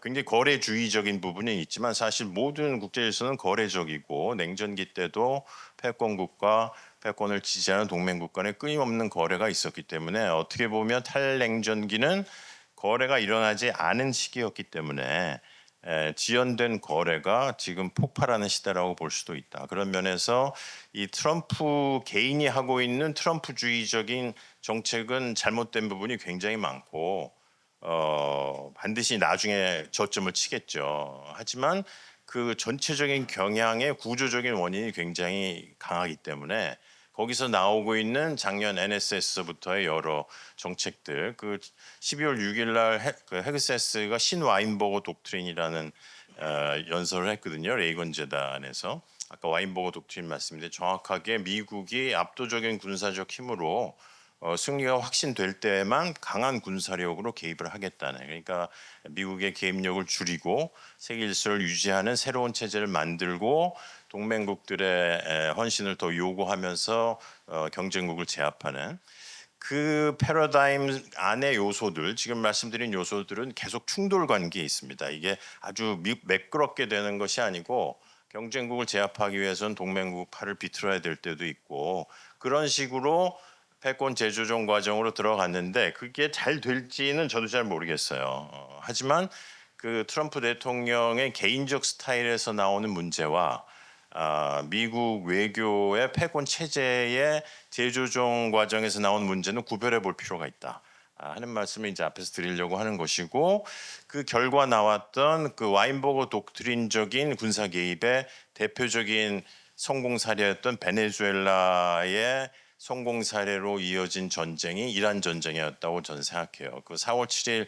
[SPEAKER 3] 굉장히 거래주의적인 부분이 있지만 사실 모든 국제 질서는 거래적이고 냉전기 때도 패권국과 패권을 지지하는 동맹국 간의 끊임없는 거래가 있었기 때문에 어떻게 보면 탈냉전기는 거래가 일어나지 않은 시기였기 때문에 지연된 거래가 지금 폭발하는 시대라고 볼 수도 있다. 그런 면에서 이 트럼프 개인이 하고 있는 트럼프주의적인 정책은 잘못된 부분이 굉장히 많고 반드시 나중에 저점을 치겠죠. 하지만 그 전체적인 경향의 구조적인 원인이 굉장히 강하기 때문에 거기서 나오고 있는 작년 NSS부터의 여러 정책들, 그 12월 6일 날 그 헤그세스가 신와인버거 독트린이라는 연설을 했거든요. 레이건 재단에서. 아까 와인버거 독트린 말씀인데 정확하게 미국이 압도적인 군사적 힘으로 승리가 확신될 때에만 강한 군사력으로 개입을 하겠다는, 그러니까 미국의 개입력을 줄이고 세계 질서를 유지하는 새로운 체제를 만들고 동맹국들의 헌신을 더 요구하면서 경쟁국을 제압하는 그 패러다임 안의 요소들, 지금 말씀드린 요소들은 계속 충돌 관계에 있습니다. 이게 아주 매끄럽게 되는 것이 아니고 경쟁국을 제압하기 위해서는 동맹국 팔을 비틀어야 될 때도 있고, 그런 식으로 패권 재조정 과정으로 들어갔는데 그게 잘 될지는 저도 잘 모르겠어요. 하지만 그 트럼프 대통령의 개인적 스타일에서 나오는 문제와 미국 외교의 패권 체제의 재조정 과정에서 나오는 문제는 구별해 볼 필요가 있다 하는 말씀을 이제 앞에서 드리려고 하는 것이고, 그 결과 나왔던 그 와인버거 독트린적인 군사 개입의 대표적인 성공 사례였던 베네수엘라의 성공 사례로 이어진 전쟁이 이란 전쟁이었다고 저는 생각해요. 그 4월 7일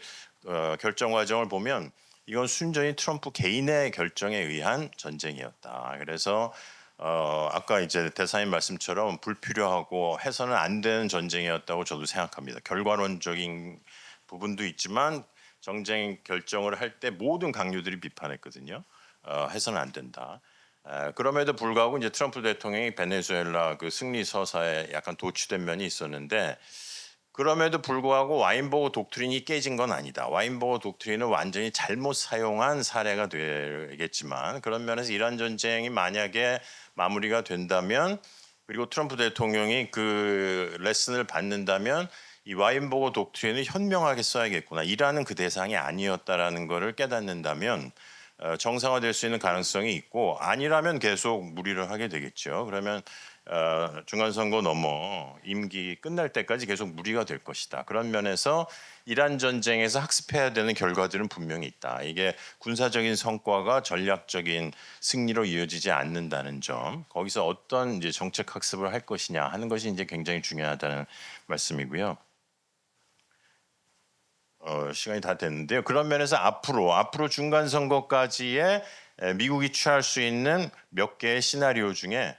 [SPEAKER 3] 결정 과정을 보면 이건 순전히 트럼프 개인의 결정에 의한 전쟁이었다. 그래서 아까 이제 대사님 말씀처럼 불필요하고 해서는 안 되는 전쟁이었다고 저도 생각합니다. 결과론적인 부분도 있지만 정쟁 결정을 할 때 모든 강요들이 비판했거든요. 해서는 안 된다. 그럼에도 불구하고 이제 트럼프 대통령이 베네수엘라 그 승리 서사에 약간 도취된 면이 있었는데, 그럼에도 불구하고 와인버거 독트린이 깨진 건 아니다. 와인버거 독트린은 완전히 잘못 사용한 사례가 되겠지만, 그런 면에서 이란 전쟁이 만약에 마무리가 된다면, 그리고 트럼프 대통령이 그 레슨을 받는다면 이 와인버거 독트린을 현명하게 써야겠구나, 이란은 그 대상이 아니었다라는 것을 깨닫는다면 정상화될 수 있는 가능성이 있고, 아니라면 계속 무리를 하게 되겠죠. 그러면 중간선거 넘어 임기 끝날 때까지 계속 무리가 될 것이다. 그런 면에서 이란 전쟁에서 학습해야 되는 결과들은 분명히 있다. 이게 군사적인 성과가 전략적인 승리로 이어지지 않는다는 점, 거기서 어떤 이제 정책 학습을 할 것이냐 하는 것이 이제 굉장히 중요하다는 말씀이고요. 시간이 다 됐는데요. 그런 면에서 앞으로 중간 선거까지의 미국이 취할 수 있는 몇 개의 시나리오 중에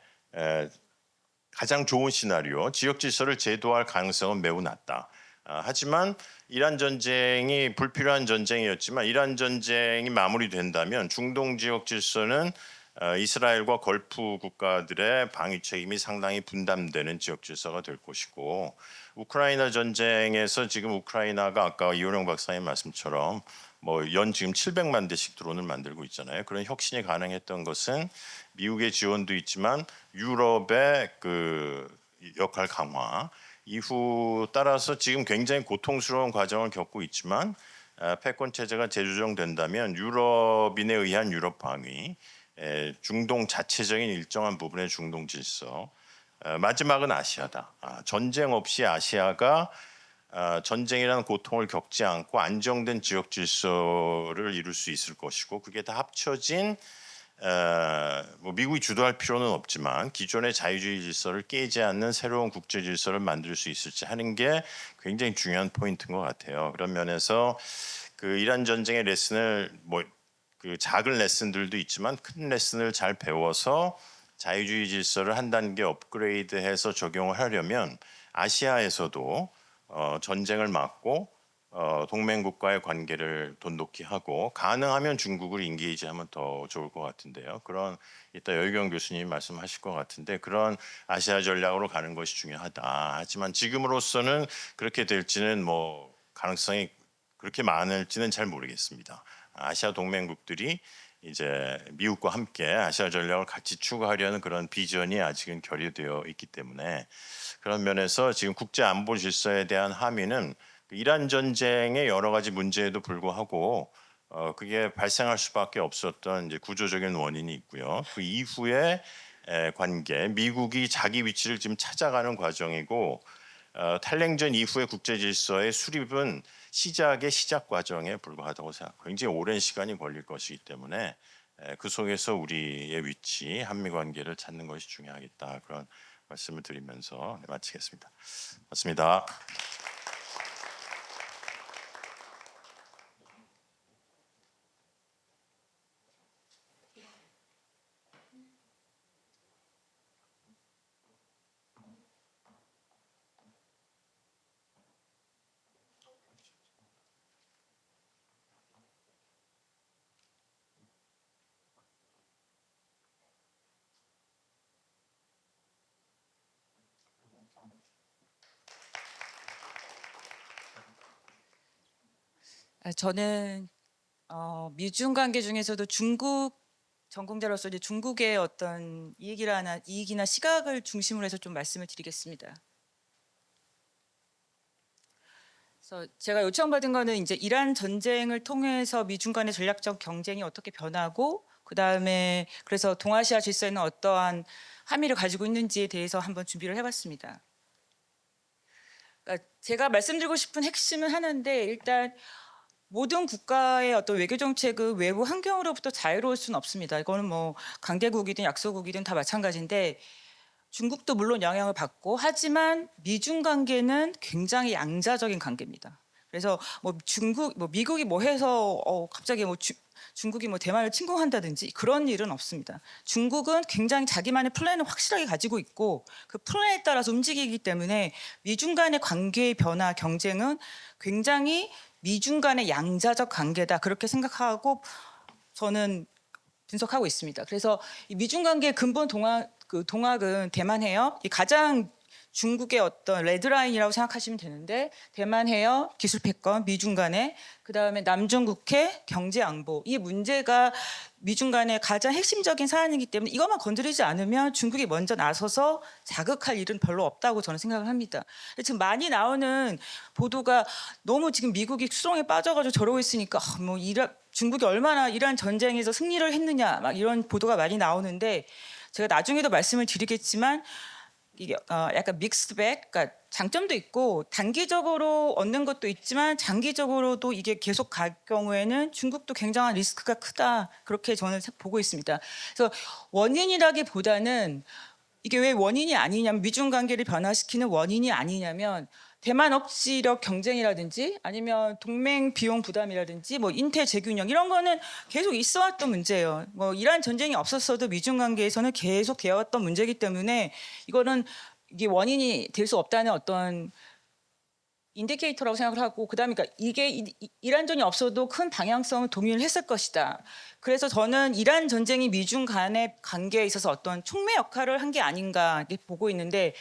[SPEAKER 3] 가장 좋은 시나리오, 지역 질서를 제도할 가능성은 매우 낮다. 하지만 이란 전쟁이 불필요한 전쟁이었지만 이란 전쟁이 마무리된다면 중동 지역 질서는 이스라엘과 걸프 국가들의 방위 책임이 상당히 분담되는 지역 질서가 될 것이고, 우크라이나 전쟁에서 지금 우크라이나가 아까 이호령 박사님 말씀처럼 뭐 연 지금 700만 대씩 드론을 만들고 있잖아요. 그런 혁신이 가능했던 것은 미국의 지원도 있지만 유럽의 그 역할 강화 이후 따라서 지금 굉장히 고통스러운 과정을 겪고 있지만 패권 체제가 재조정된다면 유럽인에 의한 유럽 방위, 중동 자체적인 일정한 부분의 중동 질서, 마지막은 아시아다. 전쟁 없이 아시아가 전쟁이라는 고통을 겪지 않고 안정된 지역 질서를 이룰 수 있을 것이고, 그게 다 합쳐진 뭐 미국이 주도할 필요는 없지만 기존의 자유주의 질서를 깨지 않는 새로운 국제 질서를 만들 수 있을지 하는 게 굉장히 중요한 포인트인 것 같아요. 그런 면에서 그 이란 전쟁의 레슨을 뭐 그 작은 레슨들도 있지만 큰 레슨을 잘 배워서 자유주의 질서를 한 단계 업그레이드해서 적용을 하려면 아시아에서도 전쟁을 막고 동맹국과의 관계를 돈독히 하고 가능하면 중국을 인게이지하면 더 좋을 것 같은데요. 그런 이따 여유경 교수님이 말씀하실 것 같은데 그런 아시아 전략으로 가는 것이 중요하다. 하지만 지금으로서는 그렇게 될지는 뭐 가능성이 그렇게 많을지는 잘 모르겠습니다. 아시아 동맹국들이 이제 미국과 함께 아시아 전략을 같이 추구하려는 그런 비전이 아직은 결여되어 있기 때문에 그런 면에서 지금 국제 안보 질서에 대한 함의는 이란 전쟁의 여러 가지 문제에도 불구하고 그게 발생할 수밖에 없었던 이제 구조적인 원인이 있고요. 그 이후에 관계, 미국이 자기 위치를 지금 찾아가는 과정이고 탈냉전 이후의 국제 질서의 수립은 시작의 시작 과정에 불과하다고 생각해요. 굉장히 오랜 시간이 걸릴 것이기 때문에 그 속에서 우리의 위치, 한미 관계를 찾는 것이 중요하겠다. 그런 말씀을 드리면서 마치겠습니다. 맞습니다.
[SPEAKER 4] 저는 미중 관계 중에서도 중국 전공자로서 이제 중국의 어떤 이익이나 시각을 중심으로 해서 좀 말씀을 드리겠습니다. 그래서 제가 요청받은 거는 이제 이란 전쟁을 통해서 미중 간의 전략적 경쟁이 어떻게 변하고 그다음에 그래서 동아시아 질서에는 어떠한 함의를 가지고 있는지에 대해서 한번 준비를 해봤습니다. 그러니까 제가 말씀드리고 싶은 핵심은 하나인데 일단 모든 국가의 어떤 외교 정책은 외부 환경으로부터 자유로울 수는 없습니다. 이거는 뭐 강대국이든 약소국이든 다 마찬가지인데 중국도 물론 영향을 받고 하지만 미중 관계는 굉장히 양자적인 관계입니다. 그래서 뭐 미국이 뭐 해서 갑자기 중국이 뭐 대만을 침공한다든지 그런 일은 없습니다. 중국은 굉장히 자기만의 플랜을 확실하게 가지고 있고 그 플랜에 따라서 움직이기 때문에 미중 간의 관계의 변화, 경쟁은 굉장히 미중 간의 양자적 관계다 그렇게 생각하고 저는 분석하고 있습니다. 그래서 이 미중 관계의 근본 동학은 대만 해협, 이 가장 중국의 어떤 레드라인이라고 생각하시면 되는데 대만 해협, 기술 패권, 미중 간의 그다음에 남중국해, 경제 안보 이 문제가 미중 간의 가장 핵심적인 사안이기 때문에 이것만 건드리지 않으면 중국이 먼저 나서서 자극할 일은 별로 없다고 저는 생각을 합니다. 지금 많이 나오는 보도가 너무 지금 미국이 수렁에 빠져가지고 저러고 있으니까 중국이 얼마나 이란 전쟁에서 승리를 했느냐 막 이런 보도가 많이 나오는데 제가 나중에도 말씀을 드리겠지만 이게 약간 믹스백, 그러니까 장점도 있고 단기적으로 얻는 것도 있지만 장기적으로도 이게 계속 갈 경우에는 중국도 굉장한 리스크가 크다 그렇게 저는 보고 있습니다. 그래서 원인이라기보다는 이게 왜 원인이 아니냐면 미중 관계를 변화시키는 원인이 아니냐면 대만 억지력 경쟁이라든지 아니면 동맹 비용 부담이라든지 뭐 인태 재균형 이런 거는 계속 있어왔던 문제예요. 뭐 이란 전쟁이 없었어도 미중 관계에서는 계속 되어왔던 문제이기 때문에 이거는 이게 원인이 될 수 없다는 어떤 인디케이터라고 생각을 하고 그다음에 그러니까 이게 이란전이 없어도 큰 방향성을 동의를 했을 것이다. 그래서 저는 이란 전쟁이 미중 간의 관계에 있어서 어떤 촉매 역할을 한 게 아닌가 이렇게 보고 있는데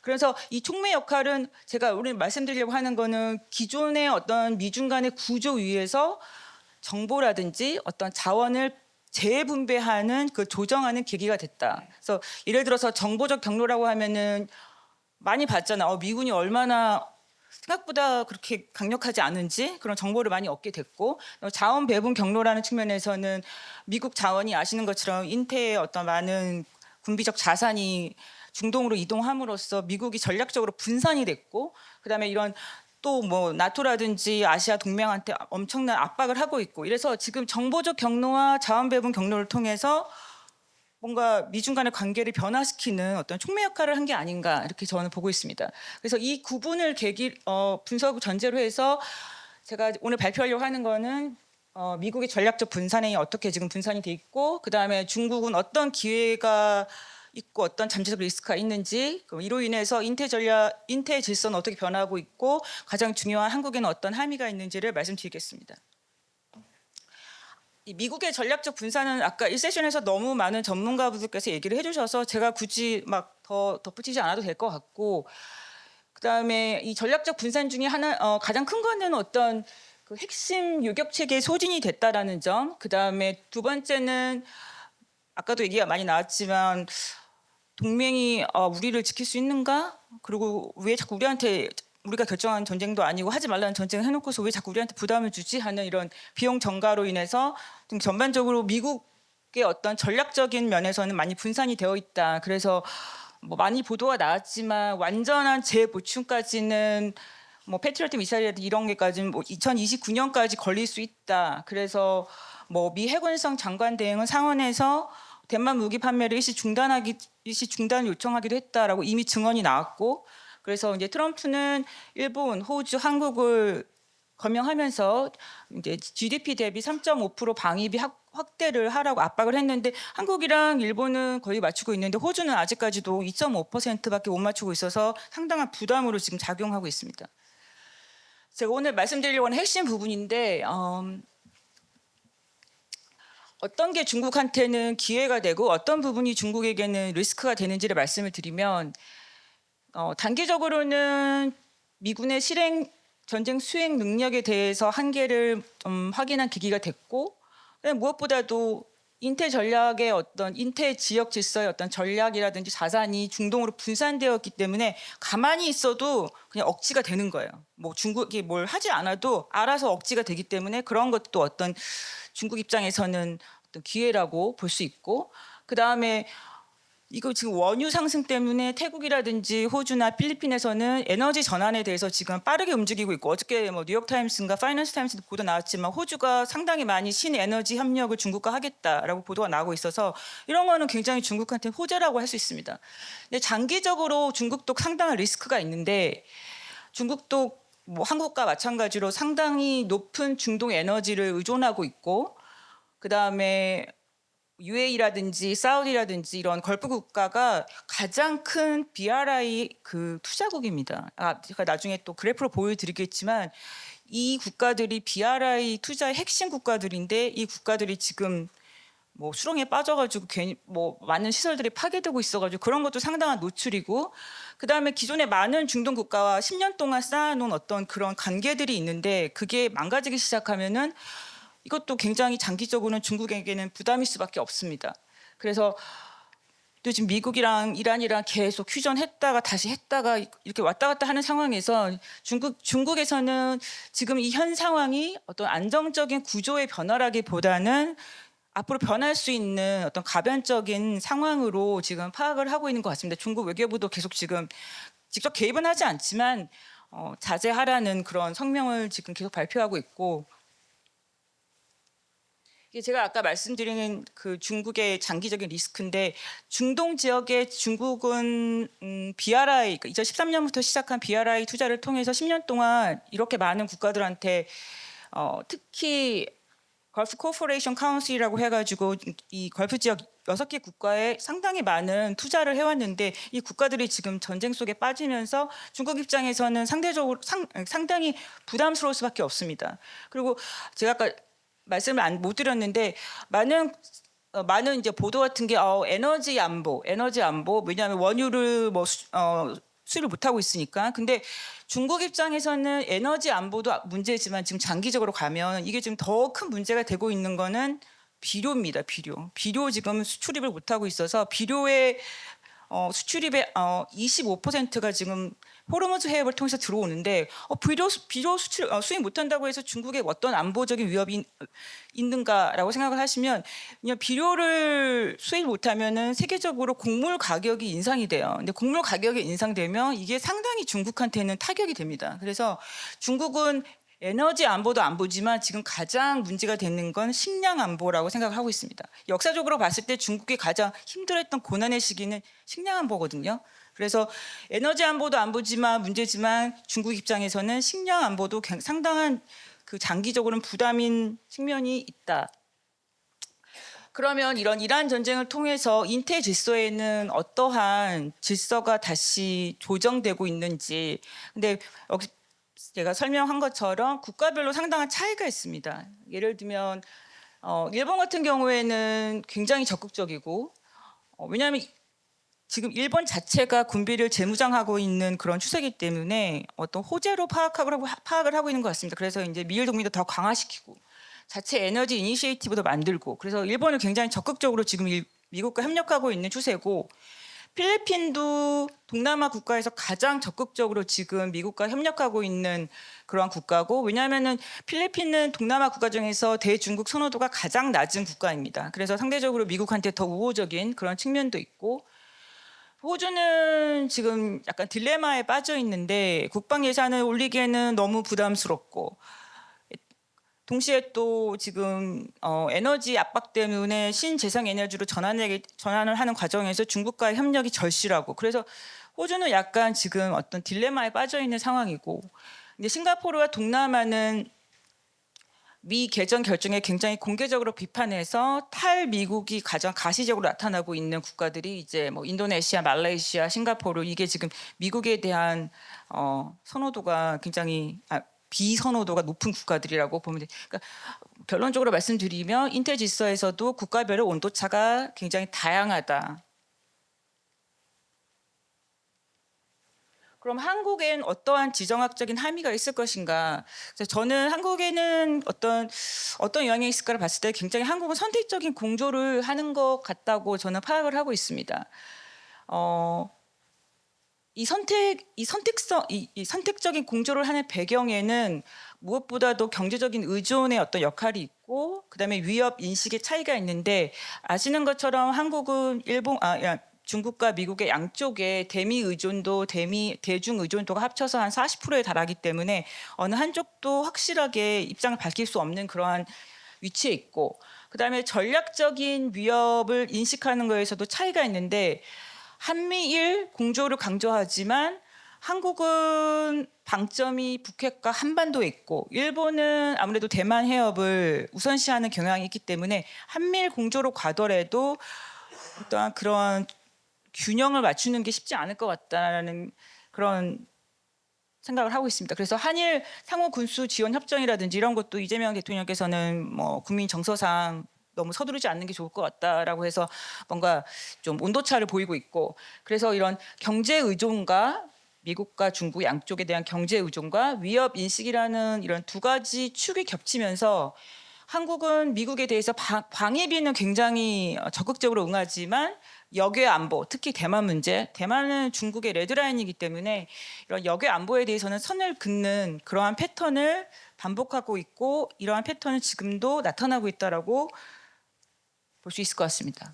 [SPEAKER 4] 그래서 이 촉매 역할은 제가 오늘 말씀드리려고 하는 거는 기존의 어떤 미중 간의 구조 위에서 정보라든지 어떤 자원을 재분배하는 그 조정하는 계기가 됐다. 그래서 예를 들어서 정보적 경로라고 하면은 많이 봤잖아. 미군이 얼마나 생각보다 그렇게 강력하지 않은지 그런 정보를 많이 얻게 됐고 자원 배분 경로라는 측면에서는 미국 자원이 아시는 것처럼 인태의 어떤 많은 군비적 자산이 중동으로 이동함으로써 미국이 전략적으로 분산이 됐고 그다음에 이런 또 뭐 나토라든지 아시아 동맹한테 엄청난 압박을 하고 있고 이래서 지금 정보적 경로와 자원 배분 경로를 통해서 뭔가 미중 간의 관계를 변화시키는 어떤 촉매 역할을 한 게 아닌가 이렇게 저는 보고 있습니다. 그래서 이 구분을 분석 전제로 해서 제가 오늘 발표하려고 하는 거는 미국의 전략적 분산이 어떻게 지금 분산이 돼 있고 그다음에 중국은 어떤 기회가 있고 어떤 잠재적 리스크가 있는지 이로 인해서 인태 질서는 어떻게 변하고 있고 가장 중요한 한국에는 어떤 함의가 있는지를 말씀드리겠습니다. 이 미국의 전략적 분산은 아까 1세션에서 너무 많은 전문가분들께서 얘기를 해주셔서 제가 굳이 막 더 덧붙이지 않아도 될 것 같고 그다음에 이 전략적 분산 중에 가장 큰 거는 어떤 그 핵심 유격 체계의 소진이 됐다라는 점 그다음에 두 번째는 아까도 얘기가 많이 나왔지만 동맹이 우리를 지킬 수 있는가? 그리고 왜 자꾸 우리가 결정한 전쟁도 아니고 하지 말라는 전쟁을 해놓고서 왜 자꾸 우리한테 부담을 주지 하는 이런 비용 증가로 인해서 좀 전반적으로 미국의 어떤 전략적인 면에서는 많이 분산이 되어 있다. 그래서 뭐 많이 보도가 나왔지만 완전한 재보충까지는 뭐 패트리어트 미사일이라든지 이런 게까지 뭐 2029년까지 걸릴 수 있다. 그래서 뭐 미 해군성 장관 대행은 상원에서 대만 무기 판매를 일시 중단을 요청하기도 했다라고 이미 증언이 나왔고, 그래서 이제 트럼프는 일본, 호주, 한국을 거명하면서 이제 GDP 대비 3.5% 방위비 확대를 하라고 압박을 했는데, 한국이랑 일본은 거의 맞추고 있는데 호주는 아직까지도 2.5%밖에 못 맞추고 있어서 상당한 부담으로 지금 작용하고 있습니다. 제가 오늘 말씀드리려고 하는 핵심 부분인데, 어떤 게 중국한테는 기회가 되고 어떤 부분이 중국에게는 리스크가 되는지를 말씀을 드리면, 단기적으로는 미군의 전쟁 수행 능력에 대해서 한계를 좀 확인한 계기가 됐고, 무엇보다도 인태 전략의 어떤 인태 지역 질서의 어떤 전략이라든지 자산이 중동으로 분산되었기 때문에 가만히 있어도 그냥 억지가 되는 거예요. 뭐 중국이 뭘 하지 않아도 알아서 억지가 되기 때문에 그런 것도 어떤 중국 입장에서는 어떤 기회라고 볼 수 있고, 그 다음에 이거 지금 원유 상승 때문에 태국이라든지 호주나 필리핀에서는 에너지 전환에 대해서 지금 빠르게 움직이고 있고, 어저께 뭐 뉴욕 타임스인가 파이낸스 타임스도 보도 나왔지만 호주가 상당히 많이 신에너지 협력을 중국과 하겠다라고 보도가 나오고 있어서 이런 거는 굉장히 중국한테 호재라고 할 수 있습니다. 근데 장기적으로 중국도 상당한 리스크가 있는데, 중국도 뭐 한국과 마찬가지로 상당히 높은 중동 에너지를 의존하고 있고, 그 다음에 UAE라든지 사우디라든지 이런 걸프 국가가 가장 큰 BRI 그 투자국입니다. 제가 나중에 또 그래프로 보여드리겠지만 이 국가들이 BRI 투자의 핵심 국가들인데, 이 국가들이 지금 뭐 수렁에 빠져가지고 괜히 뭐 많은 시설들이 파괴되고 있어가지고 그런 것도 상당한 노출이고, 그 다음에 기존에 많은 중동 국가와 10년 동안 쌓아놓은 어떤 그런 관계들이 있는데 그게 망가지기 시작하면은 이것도 굉장히 장기적으로는 중국에게는 부담일 수밖에 없습니다. 그래서 또 지금 미국이랑 이란이랑 계속 휴전했다가 다시 했다가 이렇게 왔다 갔다 하는 상황에서 중국에서는 지금 이 현 상황이 어떤 안정적인 구조의 변화라기보다는 앞으로 변할 수 있는 어떤 가변적인 상황으로 지금 파악을 하고 있는 것 같습니다. 중국 외교부도 계속 지금 직접 개입은 하지 않지만 자제하라는 그런 성명을 지금 계속 발표하고 있고, 이게 제가 아까 말씀드린 그 중국의 장기적인 리스크인데, 중동 지역에 중국은 BRI, 2013년부터 시작한 BRI 투자를 통해서 10년 동안 이렇게 많은 국가들한테 특히 걸프 코퍼레이션 카운슬이라고 해가지고 이 걸프 지역 6개 국가에 상당히 많은 투자를 해왔는데, 이 국가들이 지금 전쟁 속에 빠지면서 중국 입장에서는 상대적으로 상당히 부담스러울 수밖에 없습니다. 그리고 제가 아까 말씀을 못 드렸는데 많은 이제 보도 같은 게 에너지 안보, 왜냐하면 원유를 뭐 수입을 못 하고 있으니까. 근데 중국 입장에서는 에너지 안보도 문제지만 지금 장기적으로 가면 이게 지금 더 큰 문제가 되고 있는 거는 비료입니다. 비료 지금 수출입을 못 하고 있어서 비료의 수출입의 25%가 지금 호르무즈 해협을 통해서 들어오는데, 비료 수출 수입 못한다고 해서 중국에 어떤 안보적인 위협이 있는가라고 생각을 하시면, 그냥 비료를 수입 못하면은 세계적으로 곡물 가격이 인상이 돼요. 근데 곡물 가격이 인상되면 이게 상당히 중국한테는 타격이 됩니다. 그래서 중국은 에너지 안보도 안보지만 지금 가장 문제가 되는 건 식량 안보라고 생각을 하고 있습니다. 역사적으로 봤을 때 중국이 가장 힘들었던 고난의 시기는 식량 안보거든요. 그래서 에너지 안보도 안보지만 문제지만 중국 입장에서는 식량 안보도 상당한 그 장기적으로는 부담인 측면이 있다. 그러면 이런 이란 전쟁을 통해서 인태 질서에는 어떠한 질서가 다시 조정되고 있는지, 근데 제가 설명한 것처럼 국가별로 상당한 차이가 있습니다. 예를 들면 일본 같은 경우에는 굉장히 적극적이고, 왜냐하면 지금 일본 자체가 군비를 재무장하고 있는 그런 추세이기 때문에 어떤 호재로 파악을 하고 있는 것 같습니다. 그래서 이제 미일 동맹도 더 강화시키고 자체 에너지 이니시에이티브도 만들고, 그래서 일본은 굉장히 적극적으로 지금 미국과 협력하고 있는 추세고, 필리핀도 동남아 국가에서 가장 적극적으로 지금 미국과 협력하고 있는 그러한 국가고, 왜냐하면은 필리핀은 동남아 국가 중에서 대중국 선호도가 가장 낮은 국가입니다. 그래서 상대적으로 미국한테 더 우호적인 그런 측면도 있고, 호주는 지금 약간 딜레마에 빠져 있는데 국방 예산을 올리기에는 너무 부담스럽고 동시에 또 지금 에너지 압박 때문에 신재생 에너지로 전환을 하는 과정에서 중국과의 협력이 절실하고 그래서 호주는 약간 지금 어떤 딜레마에 빠져 있는 상황이고 근데 싱가포르와 동남아는 미 개정 결정에 굉장히 공개적으로 비판해서 탈미국이 가장 가시적으로 나타나고 있는 국가들이 이제 뭐 인도네시아, 말레이시아, 싱가포르 이게 지금 미국에 대한 선호도가 굉장히 비선호도가 높은 국가들이라고 보면 돼. 그러니까 결론적으로 말씀드리면 인텔 질서에서도 국가별의 온도차가 굉장히 다양하다. 그럼 한국엔 어떠한 지정학적인 함의가 있을 것인가? 그래서 저는 한국에는 어떤 영향이 있을까를 봤을 때 굉장히 한국은 선택적인 공조를 하는 것 같다고 저는 파악을 하고 있습니다. 이 선택적인 공조를 하는 배경에는 무엇보다도 경제적인 의존의 어떤 역할이 있고, 그다음에 위협 인식의 차이가 있는데 아시는 것처럼 한국은 중국과 미국의 양쪽에 대미 의존도, 대중 의존도가 합쳐서 한 40%에 달하기 때문에 어느 한쪽도 확실하게 입장을 밝힐 수 없는 그러한 위치에 있고, 그다음에 전략적인 위협을 인식하는 거에서도 차이가 있는데 한미일 공조를 강조하지만 한국은 방점이 북핵과 한반도에 있고 일본은 아무래도 대만 해협을 우선시하는 경향이 있기 때문에 한미일 공조로 가더라도 어떠한 그런 균형을 맞추는 게 쉽지 않을 것 같다는 그런 생각을 하고 있습니다. 그래서 한일 상호 군수 지원 협정이라든지 이런 것도 이재명 대통령께서는 뭐 국민 정서상 너무 서두르지 않는 게 좋을 것 같다라고 해서 뭔가 좀 온도차를 보이고 있고, 그래서 이런 경제 의존과 미국과 중국 양쪽에 대한 경제 의존과 위협 인식이라는 이런 두 가지 축이 겹치면서 한국은 미국에 대해서 방위비는 굉장히 적극적으로 응하지만 역외 안보, 특히 대만 문제, 대만은 중국의 레드라인이기 때문에 이런 역외 안보에 대해서는 선을 긋는 그러한 패턴을 반복하고 있고 이러한 패턴은 지금도 나타나고 있다라고 볼 수 있을 것 같습니다.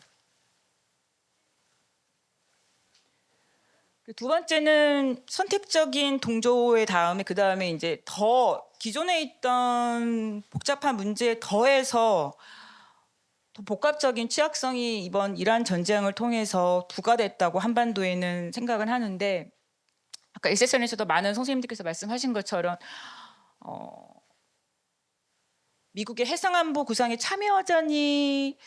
[SPEAKER 4] 두 번째는 선택적인 동조의 다음에 그 다음에 이제 더 기존에 있던 복잡한 문제에 더해서 더 복합적인 취약성이 이번 이란 전쟁을 통해서 부과됐다고 한반도에는 생각을 하는데 아까 SSN에서도 많은 선생님들께서 말씀하신 것처럼 미국의 해상안보 구상에 참여하자니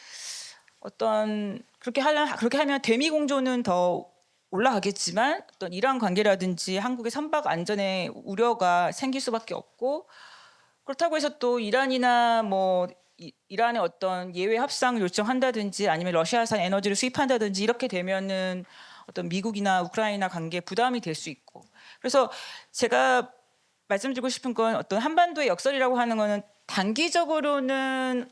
[SPEAKER 4] 그렇게 하면 대미 공조는 더 올라가겠지만 어떤 이란 관계라든지 한국의 선박 안전에 우려가 생길 수밖에 없고, 그렇다고 해서 또 이란이나 뭐 이란의 어떤 예외 협상을 요청한다든지 아니면 러시아산 에너지를 수입한다든지 이렇게 되면은 어떤 미국이나 우크라이나 관계에 부담이 될 수 있고, 그래서 제가 말씀드리고 싶은 건 어떤 한반도의 역설이라고 하는 거는 단기적으로는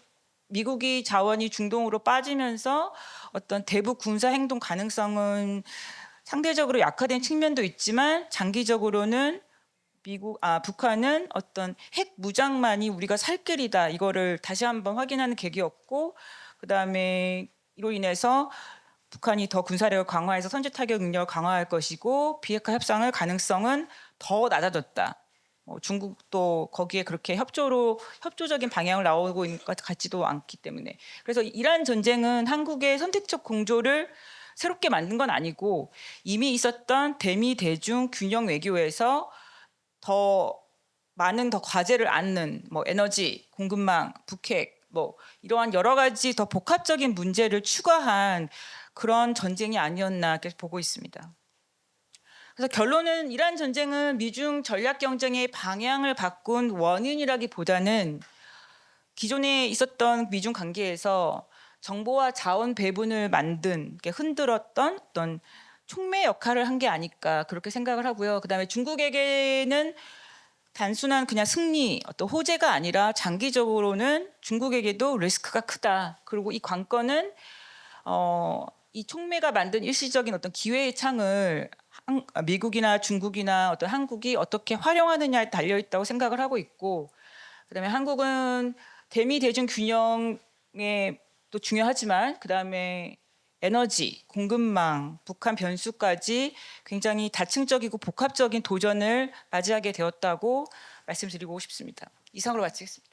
[SPEAKER 4] 미국이 자원이 중동으로 빠지면서 어떤 대북 군사 행동 가능성은 상대적으로 약화된 측면도 있지만 장기적으로는 북한은 어떤 핵 무장만이 우리가 살 길이다 이거를 다시 한번 확인하는 계기였고, 그다음에 이로 인해서 북한이 더 군사력을 강화해서 선제 타격 능력을 강화할 것이고 비핵화 협상의 가능성은 더 낮아졌다. 중국도 거기에 그렇게 협조적인 방향을 나오고 있는 것 같지도 않기 때문에, 그래서 이란 전쟁은 한국의 선택적 공조를 새롭게 만든 건 아니고 이미 있었던 대미 대중 균형 외교에서 더 많은 더 과제를 안는 뭐 에너지 공급망, 북핵 뭐 이러한 여러 가지 더 복합적인 문제를 추가한 그런 전쟁이 아니었나 이렇게 보고 있습니다. 그래서 결론은 이란 전쟁은 미중 전략 경쟁의 방향을 바꾼 원인이라기보다는 기존에 있었던 미중 관계에서 정보와 자원 배분을 흔들었던 어떤 촉매 역할을 한 게 아닐까 그렇게 생각을 하고요. 그다음에 중국에게는 단순한 그냥 승리, 어떤 호재가 아니라 장기적으로는 중국에게도 리스크가 크다. 그리고 이 관건은 이 촉매가 만든 일시적인 어떤 기회의 창을 미국이나 중국이나 어떤 한국이 어떻게 활용하느냐에 달려 있다고 생각을 하고 있고, 그다음에 한국은 대미 대중 균형에 또 중요하지만 그다음에 에너지, 공급망, 북한 변수까지 굉장히 다층적이고 복합적인 도전을 맞이하게 되었다고 말씀드리고 싶습니다. 이상으로 마치겠습니다.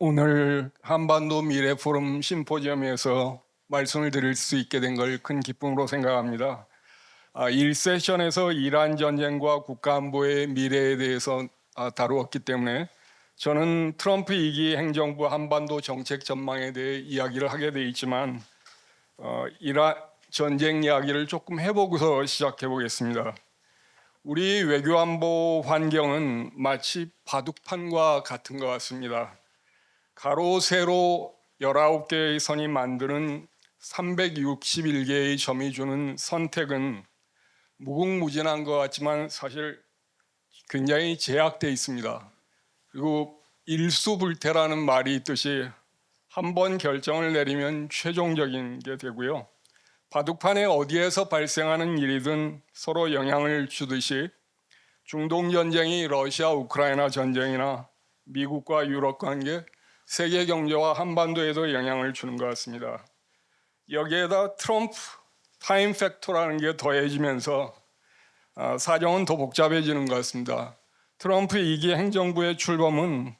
[SPEAKER 5] 오늘 한반도 미래 포럼 심포지엄에서 말씀을 드릴 수 있게 된 걸 큰 기쁨으로 생각합니다. 1세션에서 이란 전쟁과 국가안보의 미래에 대해서 다루었기 때문에 저는 트럼프 2기 행정부 한반도 정책 전망에 대해 이야기를 하게 돼 있지만 이란 전쟁 이야기를 조금 해보고서 시작해 보겠습니다. 우리 외교안보 환경은 마치 바둑판과 같은 것 같습니다. 가로 세로 19개의 선이 만드는 361개의 점이 주는 선택은 무궁무진한 것 같지만 사실 굉장히 제약되어 있습니다. 그리고 일수불태라는 말이 있듯이 한 번 결정을 내리면 최종적인 게 되고요. 바둑판에 어디에서 발생하는 일이든 서로 영향을 주듯이 중동 전쟁이 러시아 우크라이나 전쟁이나 미국과 유럽 관계, 세계 경제와 한반도에도 영향을 주는 것 같습니다. 여기에다 트럼프 타임 팩터라는 게 더해지면서 사정은 더 복잡해지는 것 같습니다. 트럼프 2기 행정부의 출범은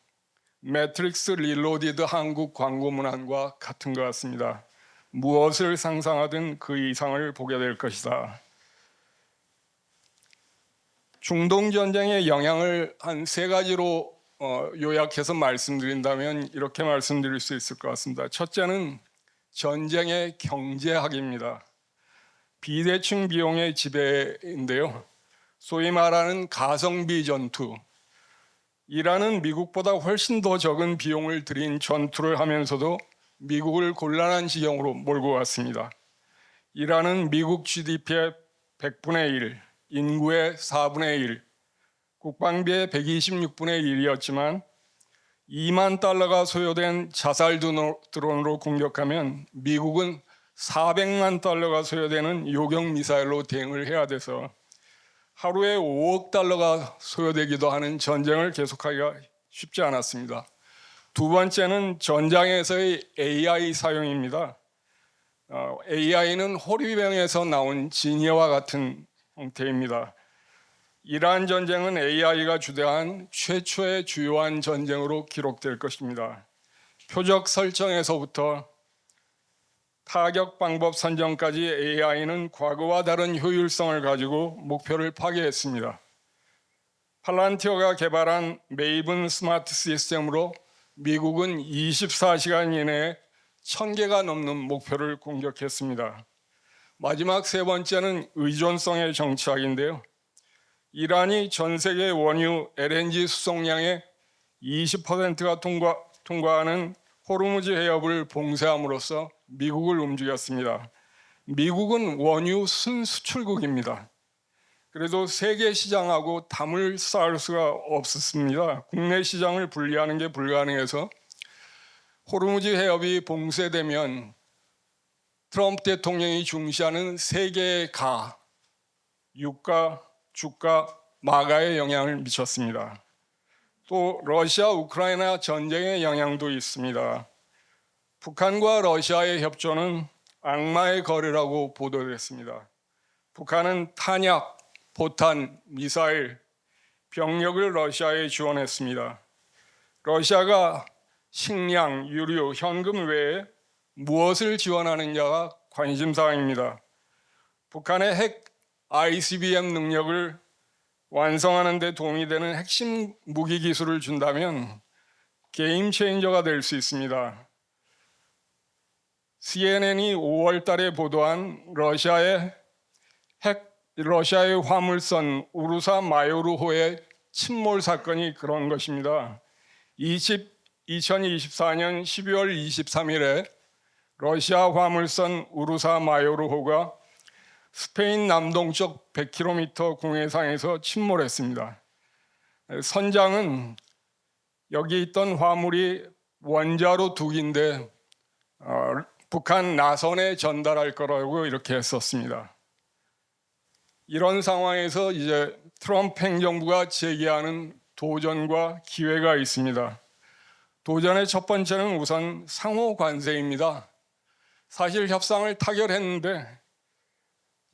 [SPEAKER 5] 매트릭스 릴로디드 한국 광고 문안과 같은 것 같습니다. 무엇을 상상하든 그 이상을 보게 될 것이다. 중동 전쟁의 영향을 한 3가지로 요약해서 말씀드린다면 이렇게 말씀드릴 수 있을 것 같습니다. 첫째는 전쟁의 경제학입니다. 비대칭 비용의 지배인데요. 소위 말하는 가성비 전투. 이란은 미국보다 훨씬 더 적은 비용을 들인 전투를 하면서도 미국을 곤란한 지경으로 몰고 갔습니다. 이란은 미국 GDP의 100분의 1, 인구의 4분의 1, 국방비의 126분의 1이었지만 2만 달러가 소요된 자살 드론으로 공격하면 미국은 400만 달러가 소요되는 요격 미사일로 대응을 해야 돼서 하루에 5억 달러가 소요되기도 하는 전쟁을 계속하기가 쉽지 않았습니다. 두 번째는 전장에서의 AI 사용입니다. AI는 호리병에서 나온 지니어와 같은 형태입니다. 이란 전쟁은 AI가 주도한 최초의 주요한 전쟁으로 기록될 것입니다. 표적 설정에서부터 타격 방법 선정까지 AI는 과거와 다른 효율성을 가지고 목표를 파괴했습니다. 팔란티어가 개발한 메이븐 스마트 시스템으로 미국은 24시간 이내에 1000개가 넘는 목표를 공격했습니다. 마지막 3번째는 의존성의 정착인데요. 이란이 전 세계 원유 LNG 수송량의 20%가 통과하는 호르무즈 해협을 봉쇄함으로써 미국을 움직였습니다. 미국은 원유 순수출국입니다. 그래도 세계 시장하고 담을 쌓을 수가 없었습니다. 국내 시장을 분리하는 게 불가능해서 호르무즈 해협이 봉쇄되면 트럼프 대통령이 중시하는 세계의 가, 유가, 주가, 마가에 영향을 미쳤습니다. 또 러시아 우크라이나 전쟁의 영향도 있습니다. 북한과 러시아의 협조는 악마의 거래라고 보도됐습니다. 북한은 탄약, 포탄, 미사일, 병력을 러시아에 지원했습니다. 러시아가 식량, 유류, 현금 외에 무엇을 지원하느냐가 관심사항입니다. 북한의 핵 ICBM 능력을 완성하는 데 도움이 되는 핵심 무기 기술을 준다면 게임 체인저가 될 수 있습니다. CNN이 5월 달에 보도한 러시아의 화물선 우루사 마요르호의 침몰 사건이 그런 것입니다. 2024년 12월 23일에 러시아 화물선 우루사 마요르호가 스페인 남동쪽 100km 공해상에서 침몰했습니다. 선장은 여기 있던 화물이 원자로 2기인데 북한 나선에 전달할 거라고 이렇게 했었습니다. 이런 상황에서 이제 트럼프 행정부가 제기하는 도전과 기회가 있습니다. 도전의 첫 번째는 우선 상호 관세입니다. 사실 협상을 타결했는데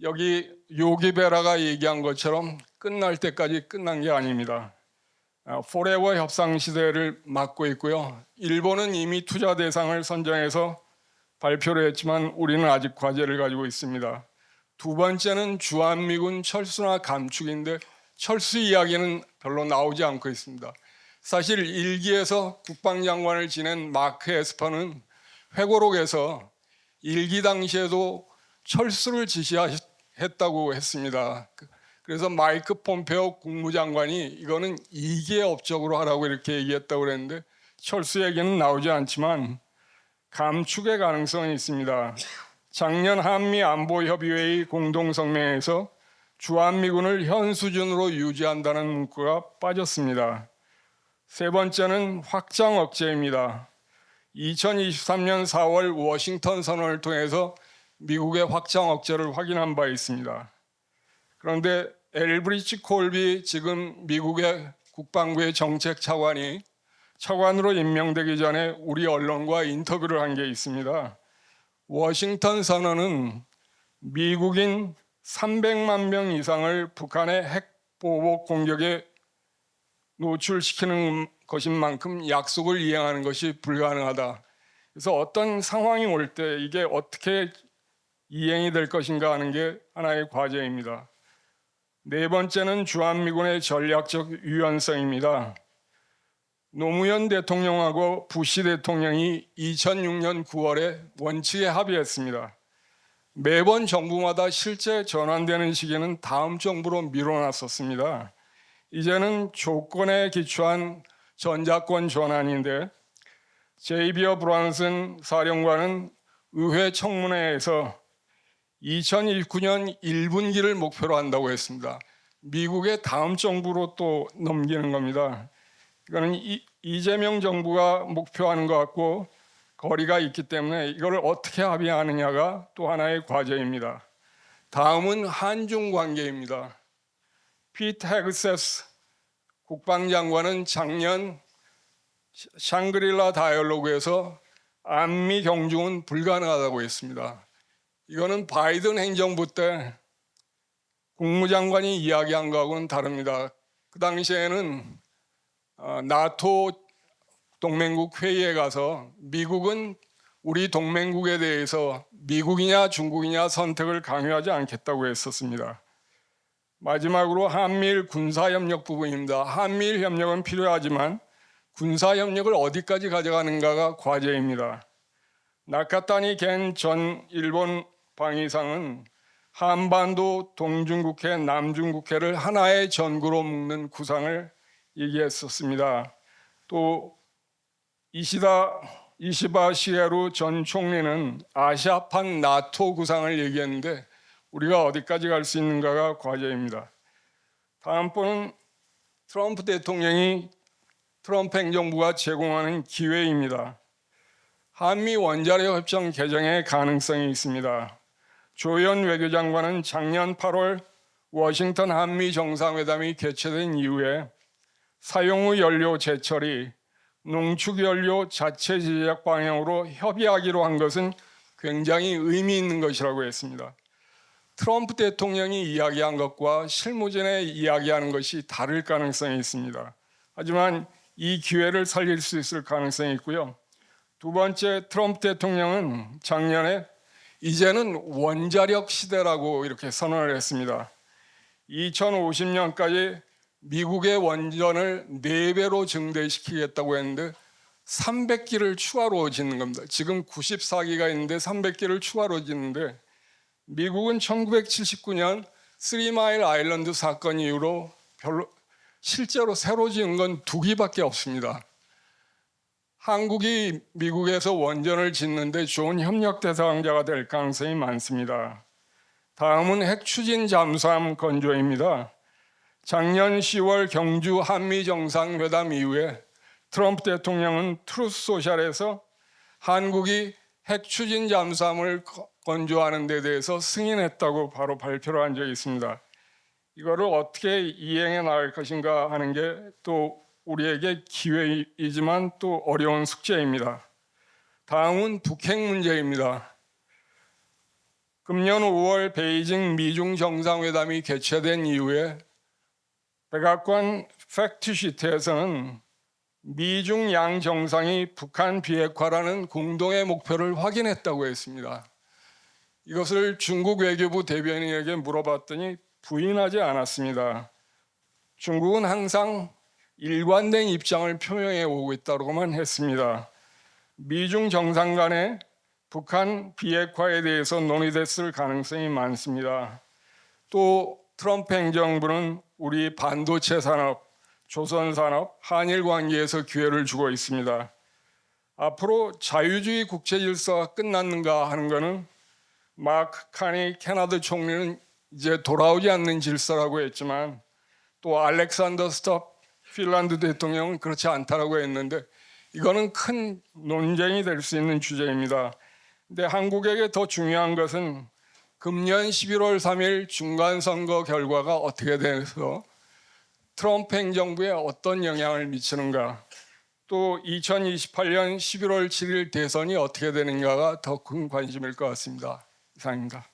[SPEAKER 5] 여기 요기 베라가 얘기한 것처럼 끝날 때까지 끝난 게 아닙니다. 포레버 협상 시대를 맞고 있고요. 일본은 이미 투자 대상을 선정해서 발표를 했지만 우리는 아직 과제를 가지고 있습니다. 두 번째는 주한미군 철수나 감축인데 철수 이야기는 별로 나오지 않고 있습니다. 사실 1기에서 국방장관을 지낸 마크 에스퍼는 회고록에서 1기 당시에도 철수를 지시했다고 했습니다. 그래서 마이크 폼페오 국무장관이 이거는 2기의 업적으로 하라고 이렇게 얘기했다고 그랬는데 철수 얘기는 나오지 않지만 감축의 가능성이 있습니다. 작년 한미안보협의회의 공동성명에서 주한미군을 현 수준으로 유지한다는 문구가 빠졌습니다. 세 번째는 확장 억제입니다. 2023년 4월 워싱턴 선언을 통해서 미국의 확장 억제를 확인한 바 있습니다. 그런데 엘브리치 콜비 지금 미국의 국방부의 정책 차관으로 임명되기 전에 우리 언론과 인터뷰를 한 게 있습니다. 워싱턴 선언은 미국인 300만 명 이상을 북한의 핵 보복 공격에 노출시키는 것인 만큼 약속을 이행하는 것이 불가능하다. 그래서 어떤 상황이 올 때 이게 어떻게 이행이 될 것인가 하는 게 하나의 과제입니다. 네 번째는 주한미군의 전략적 유연성입니다. 노무현 대통령하고 부시 대통령이 2006년 9월에 원칙에 합의했습니다. 매번 정부마다 실제 전환되는 시기는 다음 정부로 미뤄놨었습니다. 이제는 조건에 기초한 전작권 전환인데 제이비어 브런슨 사령관은 의회 청문회에서 2029년 1분기를 목표로 한다고 했습니다. 미국의 다음 정부로 또 넘기는 겁니다. 이거는 이재명 정부가 목표하는 것 같고 거리가 있기 때문에 이걸 어떻게 합의하느냐가 또 하나의 과제입니다. 다음은 한중 관계입니다. 피트 헤그세스 국방장관은 작년 샹그릴라 다이얼로그에서 한미 경중은 불가능하다고 했습니다. 이거는 바이든 행정부 때 국무장관이 이야기한 거하고는 다릅니다. 그 당시에는 나토 동맹국 회의에 가서 미국은 우리 동맹국에 대해서 미국이냐 중국이냐 선택을 강요하지 않겠다고 했었습니다. 마지막으로 한미일 군사협력 부분입니다. 한미일 협력은 필요하지만 군사협력을 어디까지 가져가는가가 과제입니다. 나카타니 겐 전 일본 방위상은 한반도 동중국해, 남중국해를 하나의 전구로 묶는 구상을 얘기했었습니다. 또 이시바 시에루 전 총리는 아시아판 나토 구상을 얘기했는데 우리가 어디까지 갈 수 있는가가 과제입니다. 다음 번은 트럼프 대통령이 트럼프 행정부가 제공하는 기회입니다. 한미 원자력 협정 개정의 가능성이 있습니다. 조현 외교장관은 작년 8월 워싱턴 한미 정상회담이 개최된 이후에 사용 후 연료 재처리, 농축 연료 자체 제작 방향으로 협의하기로 한 것은 굉장히 의미 있는 것이라고 했습니다. 트럼프 대통령이 이야기한 것과 실무진에 이야기하는 것이 다를 가능성이 있습니다. 하지만 이 기회를 살릴 수 있을 가능성이 있고요. 두 번째, 트럼프 대통령은 작년에 이제는 원자력 시대라고 이렇게 선언을 했습니다. 2050년까지 미국의 원전을 4배로 증대시키겠다고 했는데 300기를 추가로 짓는 겁니다. 지금 94기가 있는데 300기를 추가로 짓는데 미국은 1979년 3마일 아일랜드 사건 이후로 실제로 새로 지은 건 2기밖에 없습니다. 한국이 미국에서 원전을 짓는데 좋은 협력 대상자가 될 가능성이 많습니다. 다음은 핵추진 잠수함 건조입니다. 작년 10월 경주 한미 정상회담 이후에 트럼프 대통령은 트루스 소셜에서 한국이 핵 추진 잠수함을 건조하는 데 대해서 승인했다고 바로 발표를 한 적이 있습니다. 이거를 어떻게 이행해 나갈 것인가 하는 게 또 우리에게 기회이지만 또 어려운 숙제입니다. 다음은 북핵 문제입니다. 금년 5월 베이징 미중 정상회담이 개최된 이후에 백악관 팩트시트에서는 미중 양 정상이 북한 비핵화라는 공동의 목표를 확인했다고 했습니다. 이것을 중국 외교부 대변인에게 물어봤더니 부인하지 않았습니다. 중국은 항상 일관된 입장을 표명해 오고 있다고만 했습니다. 미중 정상 간에 북한 비핵화에 대해서 논의됐을 가능성이 많습니다. 또 트럼프 행정부는 우리 반도체 산업, 조선 산업, 한일 관계에서 기회를 주고 있습니다. 앞으로 자유주의 국제 질서가 끝났는가 하는 것은 마크 카니 캐나다 총리는 이제 돌아오지 않는 질서라고 했지만 또 알렉산더 스톱 핀란드 대통령은 그렇지 않다라고 했는데 이거는 큰 논쟁이 될 수 있는 주제입니다. 근데 한국에게 더 중요한 것은 금년 11월 3일 중간선거 결과가 어떻게 돼서 트럼프 행정부에 어떤 영향을 미치는가, 또 2028년 11월 7일 대선이 어떻게 되는가가 더 큰 관심일 것 같습니다. 이상입니다.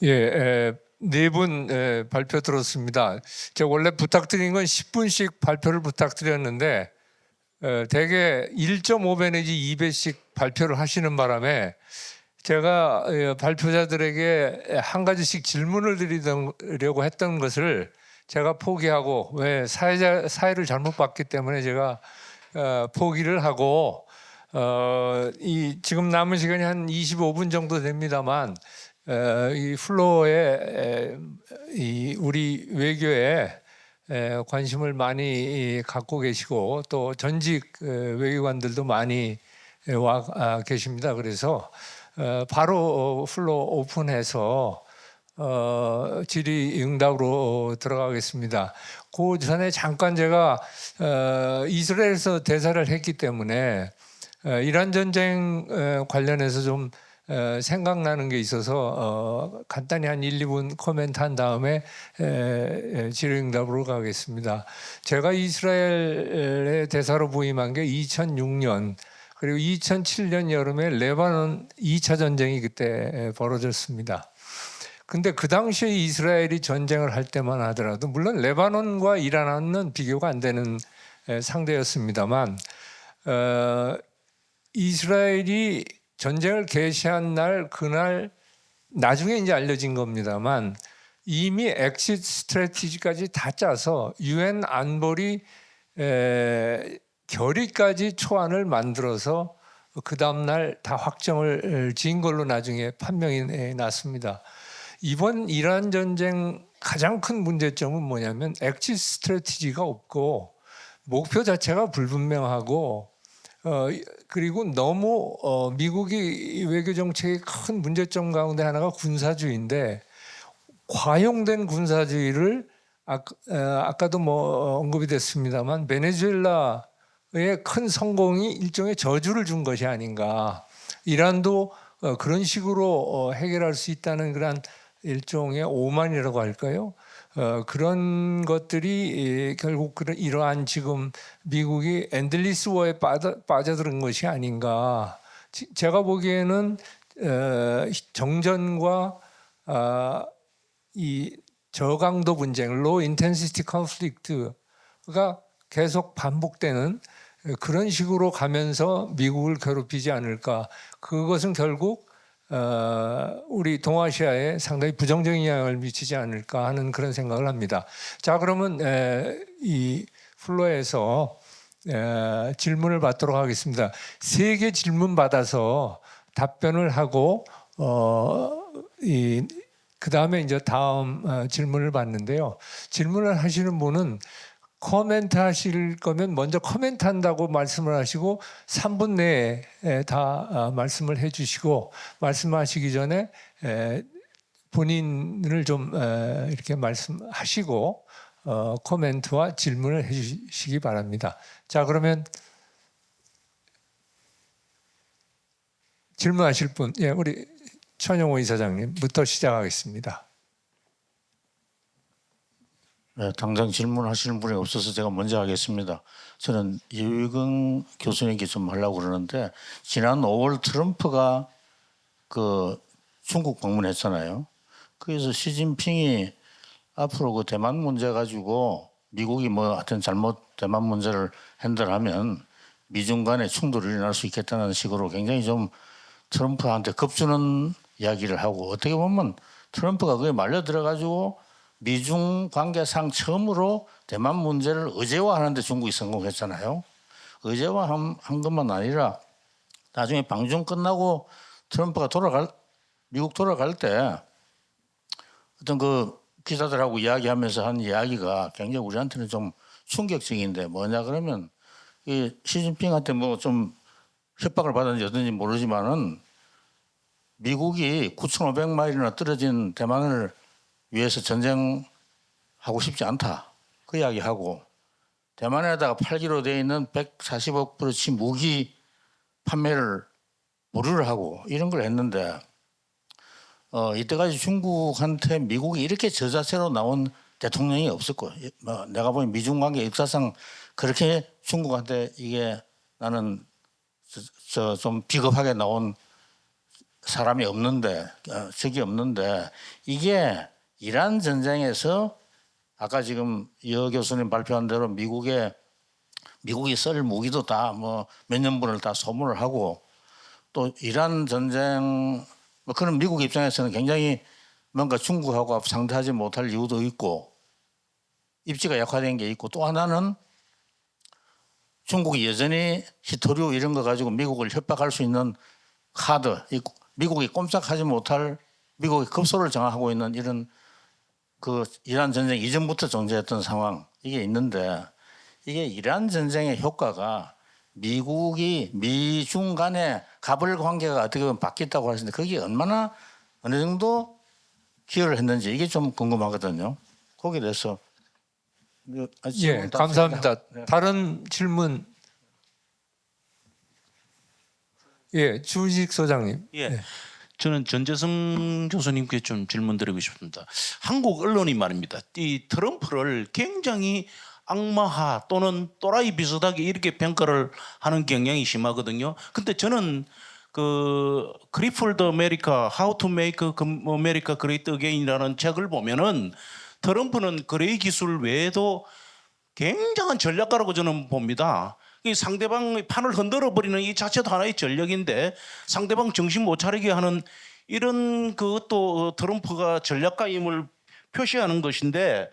[SPEAKER 1] 예, 네 분 발표 들었습니다. 제가 원래 부탁드린 건 10분씩 발표를 부탁드렸는데 대개 1.5배 내지 2배씩 발표를 하시는 바람에 제가 발표자들에게 한 가지씩 질문을 드리려고 했던 것을 제가 포기하고 왜 사회를 잘못 봤기 때문에 제가 포기를 하고 이 지금 남은 시간이 한 25분 정도 됩니다만 이 플로어에 이 우리 외교에 관심을 많이 갖고 계시고 또 전직 외교관들도 많이 와 계십니다. 그래서 바로 플로어 오픈해서 질의응답으로 들어가겠습니다. 그 전에 잠깐 제가 이스라엘에서 대사를 했기 때문에 이란 전쟁 관련해서 좀 생각나는 게 있어서 간단히 한 1, 2분 코멘트 한 다음에 질의응답으로 가겠습니다. 제가 이스라엘에 대사로 부임한 게 2006년 그리고 2007년 여름에 레바논 2차 전쟁이 그때 벌어졌습니다. 근데 그 당시에 이스라엘이 전쟁을 할 때만 하더라도 물론 레바논과 이란은 비교가 안 되는 상대였습니다만 이스라엘이 전쟁을 개시한 날 그날 나중에 이제 알려진 겁니다만 이미 엑시트 스트래티지까지 다 짜서 유엔 안보리 결의까지 초안을 만들어서 그 다음 날 다 확정을 지은 걸로 나중에 판명이 났습니다. 이번 이란 전쟁 가장 큰 문제점은 뭐냐면 엑시트 스트래티지가 없고 목표 자체가 불분명하고 그리고 너무 미국이 외교 정책의 큰 문제점 가운데 하나가 군사주의인데 과용된 군사주의를 아까도 뭐 언급이 됐습니다만 베네수엘라의 큰 성공이 일종의 저주를 준 것이 아닌가. 이란도 그런 식으로 해결할 수 있다는 그런 일종의 오만이라고 할까요? 그런 것들이 결국 이러한 지금 미국이 엔들리스 워에 빠져드는 것이 아닌가. 제가 보기에는 정전과 이 저강도 분쟁, low intensity conflict가 계속 반복되는 그런 식으로 가면서 미국을 괴롭히지 않을까. 그것은 결국 우리 동아시아에 상당히 부정적인 영향을 미치지 않을까 하는 그런 생각을 합니다. 자, 그러면 이 플로에서 질문을 받도록 하겠습니다. 3개 질문 받아서 답변을 하고 그 다음에 이제 다음 질문을 받는데요. 질문을 하시는 분은 코멘트 하실 거면 먼저 코멘트 한다고 말씀을 하시고 3분 내에 다 말씀을 해주시고 말씀하시기 전에 본인을 좀 이렇게 말씀하시고 코멘트와 질문을 해주시기 바랍니다. 자, 그러면 질문하실 분, 예, 우리 천영호 이사장님부터 시작하겠습니다.
[SPEAKER 6] 네, 당장 질문하시는 분이 없어서 제가 먼저 하겠습니다. 저는 이의근 교수님께 좀 하려고 그러는데 지난 5월 트럼프가 그 중국 방문했잖아요. 그래서 시진핑이 앞으로 그 대만 문제 가지고 미국이 뭐 하여튼 잘못 대만 문제를 핸들하면 미중 간의 충돌이 일어날 수 있겠다는 식으로 굉장히 좀 트럼프한테 겁주는 이야기를 하고 어떻게 보면 트럼프가 그게 말려 들어가지고 미중 관계상 처음으로 대만 문제를 의제화하는 데 중국이 성공했잖아요. 의제화한 것만 아니라 나중에 방중 끝나고 트럼프가 미국 돌아갈 때 어떤 그 기자들하고 이야기하면서 한 이야기가 굉장히 우리한테는 좀 충격적인데 뭐냐 그러면 이 시진핑한테 뭐 좀 협박을 받았는지 어떤지 모르지만은 미국이 9,500마일이나 떨어진 대만을 위해서 전쟁하고 싶지 않다. 그 이야기하고 대만에다가 팔기로 돼 있는 140억 불어치 무기 판매를 보류를 하고 이런 걸 했는데 이때까지 중국한테 미국이 이렇게 저자세로 나온 대통령이 없었고 내가 보니 미중 관계 역사상 그렇게 중국한테 이게 나는 좀 비겁하게 나온 사람이 없는데 적이 없는데 이게 이란 전쟁에서 아까 지금 여 교수님 발표한 대로 미국이 쓸 무기도 다 뭐 몇 년분을 다 소모를 하고 또 이란 전쟁 뭐 그런 미국 입장에서는 굉장히 뭔가 중국하고 상대하지 못할 이유도 있고 입지가 약화된 게 있고 또 하나는 중국이 여전히 히토류 이런 거 가지고 미국을 협박할 수 있는 카드 미국이 꼼짝하지 못할 미국이 급소를 정하고 있는 이런 그 이란 전쟁 이전부터 존재했던 상황 이게 있는데 이게 이란 전쟁의 효과가 미중 간의 갑을 관계가 어떻게 보면 바뀌었다고 하시는데 그게 얼마나 어느 정도 기여를 했는지 이게 좀 궁금하거든요. 거기에 대해서
[SPEAKER 1] 예, 감사합니다.
[SPEAKER 6] 네.
[SPEAKER 1] 다른 질문, 예, 주식 소장님.
[SPEAKER 7] 예.
[SPEAKER 1] 네.
[SPEAKER 7] 저는 전재성 교수님께 좀 질문 드리고 싶습니다. 한국 언론이 말입니다. 이 트럼프를 굉장히 악마화 또는 또라이 비슷하게 이렇게 평가를 하는 경향이 심하거든요. 근데 저는 그 크리폴드 아메리카 How to Make America Great Again이라는 책을 보면은 트럼프는 거래 기술 외에도 굉장한 전략가라고 저는 봅니다. 이 상대방의 판을 흔들어 버리는 이 자체도 하나의 전략인데 상대방 정신 못 차리게 하는 이런 그것도 트럼프가 전략가임을 표시하는 것인데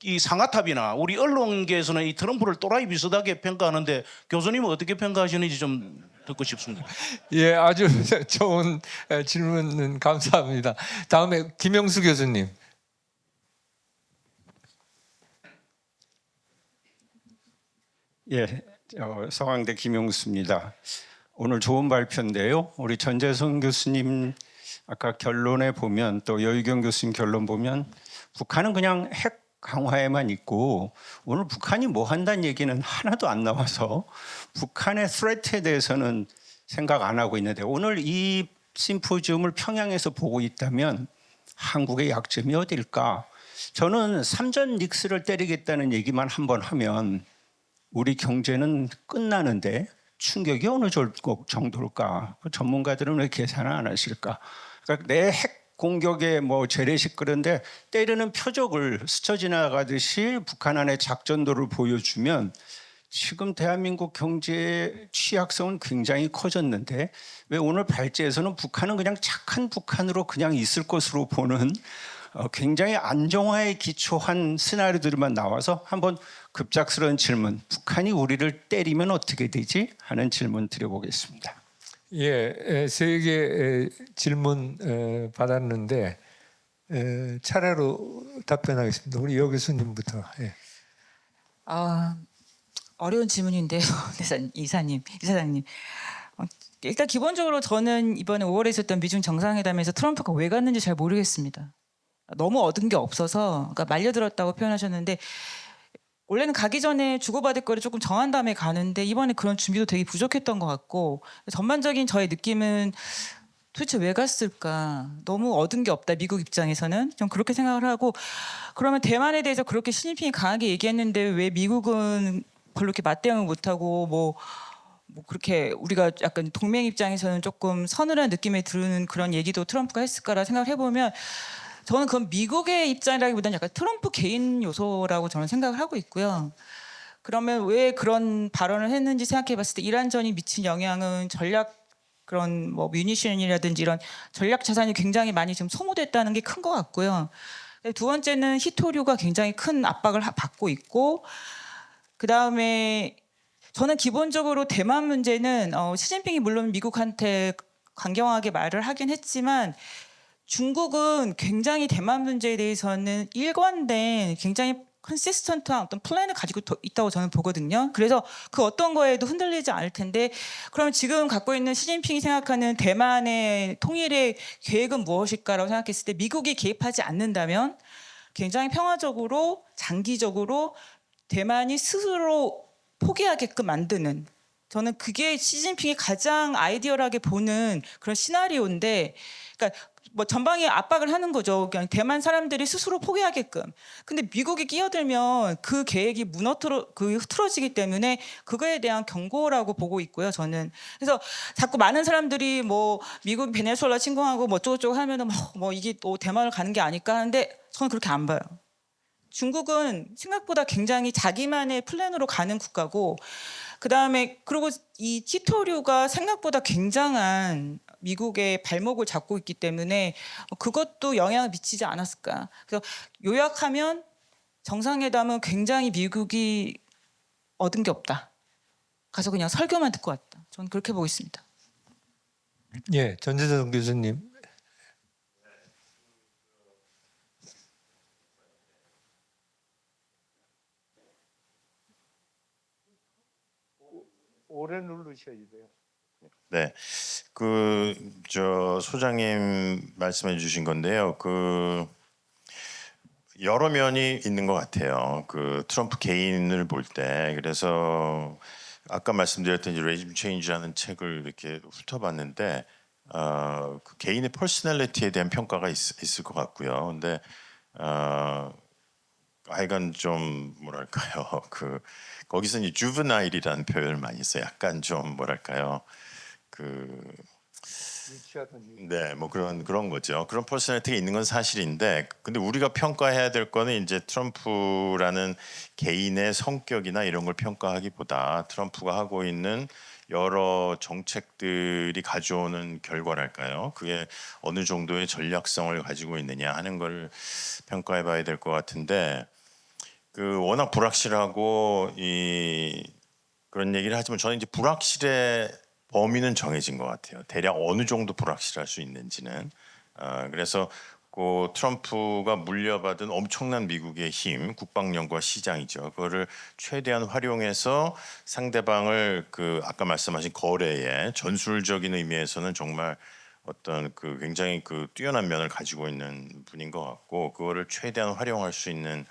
[SPEAKER 7] 이 상하탑이나 우리 언론계에서는 이 트럼프를 또라이 비슷하게 평가하는데 교수님은 어떻게 평가하시는지 좀 듣고 싶습니다.
[SPEAKER 1] 예, 아주 좋은 질문 감사합니다. 다음에 김영수 교수님.
[SPEAKER 8] 예, 서강대 김용수입니다. 오늘 좋은 발표인데요. 우리 전재성 교수님 아까 결론에 보면 또 여의경 교수님 결론 보면 북한은 그냥 핵 강화에만 있고 오늘 북한이 뭐 한다는 얘기는 하나도 안 나와서 북한의 threat에 대해서는 생각 안 하고 있는데 오늘 이 심포지움을 평양에서 보고 있다면 한국의 약점이 어딜까? 저는 삼전 닉스를 때리겠다는 얘기만 한번 하면 우리 경제는 끝나는데 충격이 어느 정도일까? 전문가들은 왜 계산을 안 하실까? 그러니까 내 핵 공격에 뭐 재래식 그런데 때리는 표적을 스쳐 지나가듯이 북한 안의 작전도를 보여주면 지금 대한민국 경제의 취약성은 굉장히 커졌는데 왜 오늘 발제에서는 북한은 그냥 착한 북한으로 그냥 있을 것으로 보는 굉장히 안정화에 기초한 시나리오들만 나와서 한번 급작스러운 질문, 북한이 우리를 때리면 어떻게 되지? 하는 질문 드려보겠습니다.
[SPEAKER 1] 예, 세 개 질문 받았는데 차례로 답변하겠습니다. 우리 여 교수님부터. 예.
[SPEAKER 4] 어려운 질문인데요, 이사장님. 일단 기본적으로 저는 이번에 5월에 있었던 미중 정상회담에서 트럼프가 왜 갔는지 잘 모르겠습니다. 너무 얻은 게 없어서, 그러니까 말려들었다고 표현하셨는데 원래는 가기 전에 주고받을 거를 조금 정한 다음에 가는데 이번에 그런 준비도 되게 부족했던 것 같고, 전반적인 저의 느낌은 도대체 왜 갔을까? 너무 얻은 게 없다, 미국 입장에서는. 좀 그렇게 생각을 하고, 그러면 대만에 대해서 그렇게 시진핑이 강하게 얘기했는데 왜 미국은 별로 이렇게 맞대응을 못하고 뭐 그렇게 우리가 약간 동맹 입장에서는 조금 서늘한 느낌이 드는 그런 얘기도 트럼프가 했을까라 생각을 해보면, 저는 그건 미국의 입장이라기보다는 약간 트럼프 개인 요소라고 저는 생각을 하고 있고요. 그러면 왜 그런 발언을 했는지 생각해봤을 때 이란전이 미친 영향은 전략 그런 뭐 뮤니션이라든지 이런 전략 자산이 굉장히 많이 지금 소모됐다는 게 큰 것 같고요. 두 번째는 히토류가 굉장히 큰 압박을 받고 있고, 그 다음에 저는 기본적으로 대만 문제는 시진핑이 물론 미국한테 강경하게 말을 하긴 했지만 중국은 굉장히 대만 문제에 대해서는 일관된 굉장히 컨시스턴트한 어떤 플랜을 가지고 있다고 저는 보거든요. 그래서 그 어떤 거에도 흔들리지 않을 텐데, 그러면 지금 갖고 있는 시진핑이 생각하는 대만의 통일의 계획은 무엇일까라고 생각했을 때 미국이 개입하지 않는다면 굉장히 평화적으로 장기적으로 대만이 스스로 포기하게끔 만드는, 저는 그게 시진핑이 가장 아이디어하게 보는 그런 시나리오인데, 그러니까 뭐 전방에 압박을 하는 거죠. 그냥 대만 사람들이 스스로 포기하게끔. 근데 미국이 끼어들면 그 계획이 흐트러지기 때문에 그거에 대한 경고라고 보고 있고요, 저는. 그래서 자꾸 많은 사람들이 뭐 미국 베네수엘라 침공하고 뭐 어쩌고저쩌고 하면은 뭐 이게 또 대만을 가는 게 아닐까 하는데 저는 그렇게 안 봐요. 중국은 생각보다 굉장히 자기만의 플랜으로 가는 국가고, 그다음에 그리고 이 티토류가 생각보다 굉장한 미국의 발목을 잡고 있기 때문에 그것도 영향을 미치지 않았을까. 그래서 요약하면 정상회담은 굉장히 미국이 얻은 게 없다. 가서 그냥 설교만 듣고 왔다. 저는 그렇게 보고 있습니다.
[SPEAKER 1] 예, 전재선 교수님. 오래 누르셔야 돼요.
[SPEAKER 3] 네, 소장님 말씀해 주신 건데요. 여러 면이 있는 것 같아요. 트럼프 개인을 볼 때. 그래서 아까 말씀드렸던 이제 레짐 체인지라는 책을 이렇게 훑어봤는데, 그 개인의 퍼스널리티에 대한 평가가 있을 것 같고요. 근데 하여간 좀 뭐랄까요, 거기서 이제 주브나일이라는 표현을 많이 써요. 약간 좀 뭐랄까요, 네, 뭐 그런 거죠. 그런 퍼스널리티가 있는 건 사실인데, 근데 우리가 평가해야 될 거는 이제 트럼프라는 개인의 성격이나 이런 걸 평가하기보다 트럼프가 하고 있는 여러 정책들이 가져오는 결과랄까요? 그게 어느 정도의 전략성을 가지고 있느냐 하는 걸 평가해봐야 될 것 같은데, 워낙 불확실하고 그런 얘기를 하지만 저는 이제 불확실의 범위는 정해진 것 같아요. 대략 어느 정도 불확실할 수 있는지는. 그래서 트럼프가 물려받은 엄청난 미국의 힘, 국방력과 시장이죠. 그거를 최대한 활용해서 상대방을 아까 말씀하신 거래에 전술적인 의미에서는 정말 어떤 굉장히 뛰어난 면을 가지고 있는 분인 것 같고, 그거를 최대한 활용할 수 있는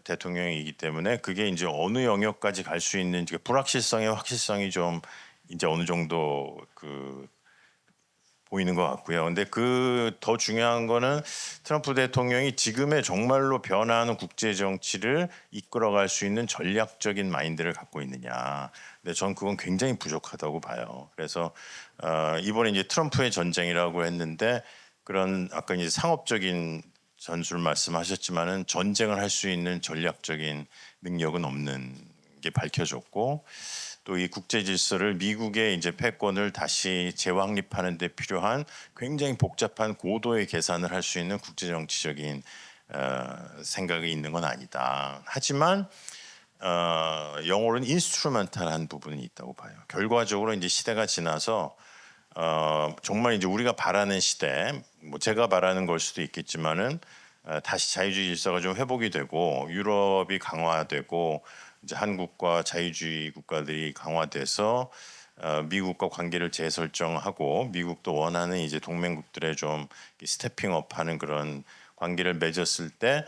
[SPEAKER 3] 대통령이기 때문에 그게 이제 어느 영역까지 갈 수 있는지, 불확실성의 확실성이 좀 이제 어느 정도 보이는 것 같고요. 근데 더 중요한 거는 트럼프 대통령이 지금의 정말로 변화하는 국제 정치를 이끌어갈 수 있는 전략적인 마인드를 갖고 있느냐. 근데 전 그건 굉장히 부족하다고 봐요. 그래서 이번에 이제 트럼프의 전쟁이라고 했는데, 그런 아까 이제 상업적인 전술 말씀하셨지만은 전쟁을 할 수 있는 전략적인 능력은 없는 게 밝혀졌고, 또 이 국제 질서를 미국의 이제 패권을 다시 재확립하는 데 필요한 굉장히 복잡한 고도의 계산을 할 수 있는 국제 정치적인 생각이 있는 건 아니다. 하지만 영어로는 인스트루멘탈한 부분이 있다고 봐요. 결과적으로 이제 시대가 지나서 정말 이제 우리가 바라는 시대, 뭐 제가 바라는 걸 수도 있겠지만은 다시 자유주의 질서가 좀 회복이 되고 유럽이 강화되고 이제 한국과 자유주의 국가들이 강화돼서 미국과 관계를 재설정하고 미국도 원하는 이제 동맹국들의 좀 스태핑업하는 그런 관계를 맺었을 때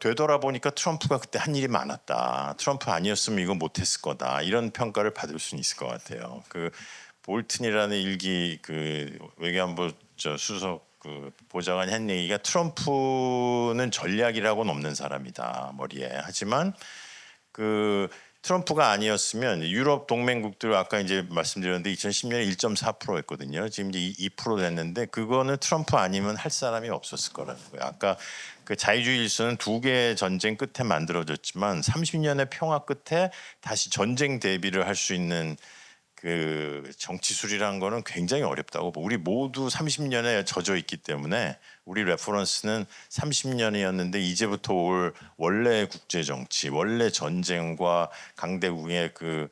[SPEAKER 3] 되돌아보니까 트럼프가 그때 한 일이 많았다. 트럼프 아니었으면 이거 못했을 거다. 이런 평가를 받을 수는 있을 것 같아요. 그 볼튼이라는 일기 그 외교안보 수석 그 보좌관이 한 얘기가 트럼프는 전략이라고는 없는 사람이다 머리에. 하지만 그 트럼프가 아니었으면 유럽 동맹국들 아까 이제 말씀드렸는데 2010년에 1.4%였거든요. 지금 이제 2% 됐는데 그거는 트럼프 아니면 할 사람이 없었을 거라는 거예요. 아까 그 자유주의 질서는 두 개의 전쟁 끝에 만들어졌지만 30년의 평화 끝에 다시 전쟁 대비를 할 수 있는 그 정치술이라는 거는 굉장히 어렵다고 우리 모두 30년에 젖어 있기 때문에 우리 레퍼런스는 30년이었는데 이제부터 올 원래 국제 정치, 원래 전쟁과 강대국의 그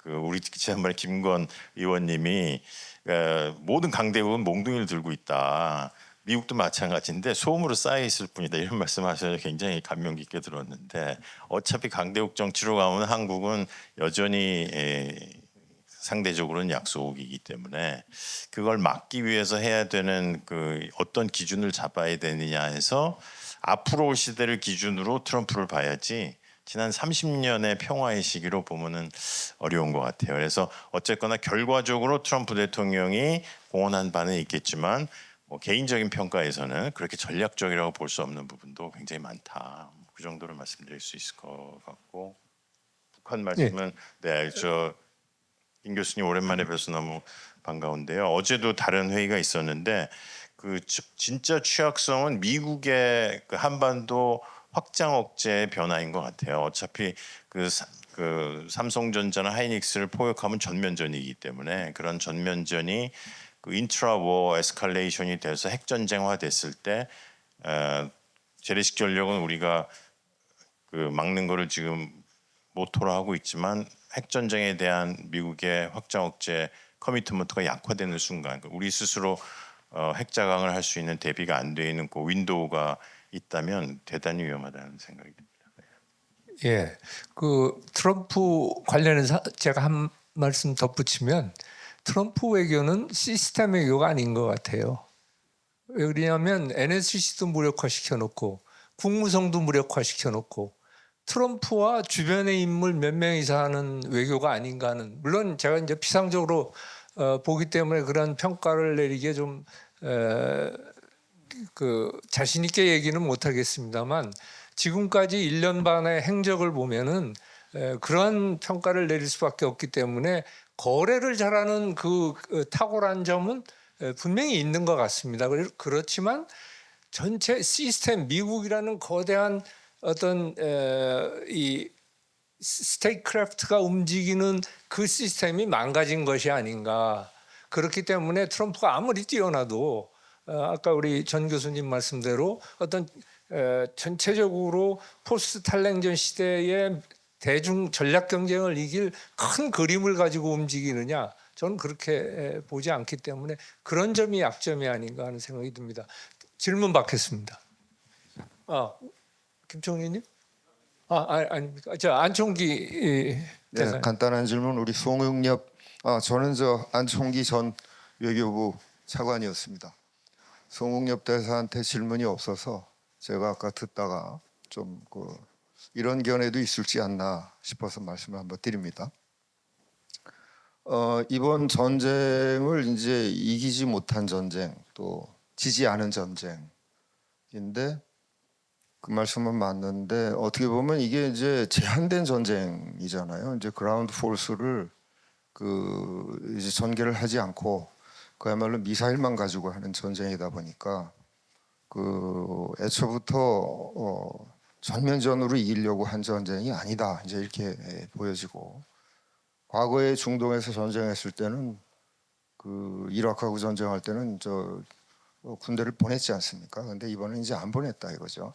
[SPEAKER 3] 우리 지난번에 김건 의원님이 모든 강대국은 몽둥이를 들고 있다. 미국도 마찬가지인데 소음으로 쌓여 있을 뿐이다 이런 말씀하셔서 굉장히 감명 깊게 들었는데 어차피 강대국 정치로 가면 한국은 여전히 상대적으로는 약소국이기 때문에 그걸 막기 위해서 해야 되는 그 어떤 기준을 잡아야 되느냐 해서 앞으로 올 시대를 기준으로 트럼프를 봐야지 지난 30년의 평화의 시기로 보면은 어려운 것 같아요. 그래서 어쨌거나 결과적으로 트럼프 대통령이 공헌한 바는 있겠지만 뭐 개인적인 평가에서는 그렇게 전략적이라고 볼 수 없는 부분도 굉장히 많다. 그 정도로 말씀드릴 수 있을 것 같고 북한 말씀은 임 교수님 오랜만에 뵈서 너무 반가운데요. 어제도 다른 회의가 있었는데 그 진짜 취약성은 미국의 그 한반도 확장 억제의 변화인 것 같아요. 어차피 그 삼성전자나 하이닉스를 포획하면 전면전이기 때문에 그런 전면전이 그 인트라워 에스컬레이션이 돼서 핵전쟁화 됐을 때 재래식 전력은 우리가 그 막는 거를 지금 모토로 하고 있지만 핵전쟁에 대한 미국의 확장 억제 커미트먼트가 약화되는 순간 우리 스스로 핵자강을 할 수 있는 대비가 안 돼 있는 그 윈도우가 있다면 대단히 위험하다는 생각이 듭니다.
[SPEAKER 1] 예, 그 트럼프 관련해서 제가 한 말씀 덧붙이면 트럼프 외교는 시스템 외교가 아닌 것 같아요. 왜냐하면 NSC도 무력화시켜 놓고 국무성도 무력화시켜 놓고 트럼프와 주변의 인물 몇 명이서 하는 외교가 아닌가 하는 물론 제가 이제 피상적으로 보기 때문에 그런 평가를 내리기에 좀 자신 있게 얘기는 못 하겠습니다만 지금까지 1년 반의 행적을 보면은 그러한 평가를 내릴 수밖에 없기 때문에 거래를 잘하는 그 탁월한 점은 분명히 있는 것 같습니다. 그렇지만 전체 시스템 미국이라는 거대한 어떤 이 스테이크래프트가 움직이는 그 시스템이 망가진 것이 아닌가. 그렇기 때문에 트럼프가 아무리 뛰어나도 아까 우리 전 교수님 말씀대로 어떤 전체적으로 포스트 탈냉전 시대의 대중 전략 경쟁을 이길 큰 그림을 가지고 움직이느냐 저는 그렇게 보지 않기 때문에 그런 점이 약점이 아닌가 하는 생각이 듭니다. 질문 받겠습니다. 김총리님? 아닙니까? 저 안총기
[SPEAKER 9] 네, 간단한 질문 우리 송영엽 저는 안총기 전 외교부 차관이었습니다. 송영엽 대사한테 질문이 없어서 제가 아까 듣다가 좀 이런 견해도 있을지 않나 싶어서 말씀을 한번 드립니다. 이번 전쟁을 이제 이기지 못한 전쟁 또 지지 않은 전쟁인데 그 말씀은 맞는데 어떻게 보면 이게 이제 제한된 전쟁이잖아요. 이제 그라운드 포스를 이제 전개를 하지 않고 그야말로 미사일만 가지고 하는 전쟁이다 보니까 애초부터 전면전으로 이기려고 한 전쟁이 아니다. 이제 이렇게 보여지고 과거에 중동에서 전쟁했을 때는 이라크하고 전쟁할 때는 군대를 보냈지 않습니까? 근데 이번에 이제 안 보냈다 이거죠.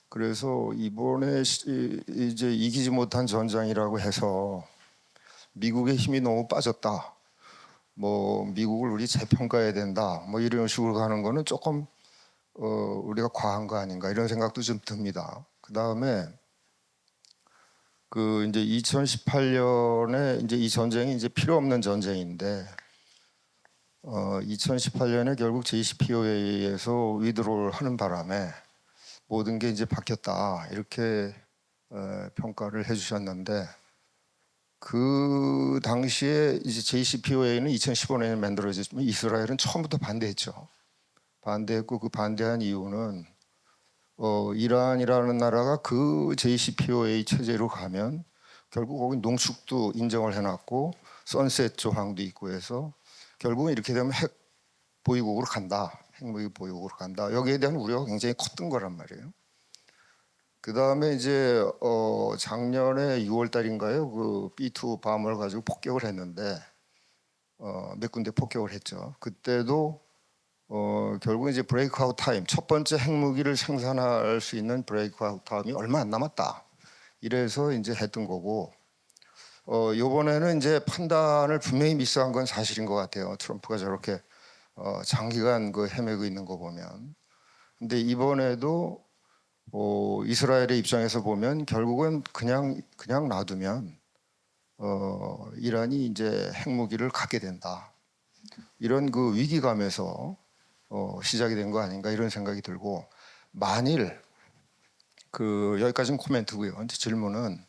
[SPEAKER 9] 그래서 이번에 이제 이기지 못한 전쟁이라고 해서 미국의 힘이 너무 빠졌다. 뭐 미국을 우리 재평가해야 된다 뭐 이런 식으로 가는 거는 조금 우리가 과한 거 아닌가 이런 생각도 좀 듭니다. 그 다음에 그 이제 2018년에 이제 이 전쟁이 이제 필요 없는 전쟁인데 2018년에 결국 JCPOA에서 위드로를 하는 바람에 모든 게 이제 바뀌었다 이렇게 평가를 해주셨는데 그 당시에 이제 JCPOA는 2015년에 만들어졌지만 이스라엘은 처음부터 반대했죠. 반대했고 그 반대한 이유는 이란이라는 나라가 그 JCPOA 체제로 가면 결국 거기 농축도 인정을 해놨고 선셋 조항도 있고 해서 결국은 이렇게 되면 핵 보유국으로 간다. 핵무기 보유국으로 간다. 여기에 대한 우려가 굉장히 컸던 거란 말이에요. 그 다음에 이제 작년에 6월 달인가요? 그 B2 밤을 가지고 폭격을 했는데 몇 군데 폭격을 했죠. 그때도 결국 이제 브레이크아웃 타임, 첫 번째 핵무기를 생산할 수 있는 브레이크아웃 타임이 얼마 안 남았다. 이래서 이제 했던 거고, 이번에는 이제 판단을 분명히 미스한 건 사실인 것 같아요. 트럼프가 저렇게 장기간 그 헤매고 있는 거 보면. 근데 이번에도 이스라엘의 입장에서 보면 결국은 그냥 놔두면 이란이 이제 핵무기를 갖게 된다. 이런 그 위기감에서 시작이 된 거 아닌가 이런 생각이 들고 만일 그 여기까지는 코멘트고요. 이제 질문은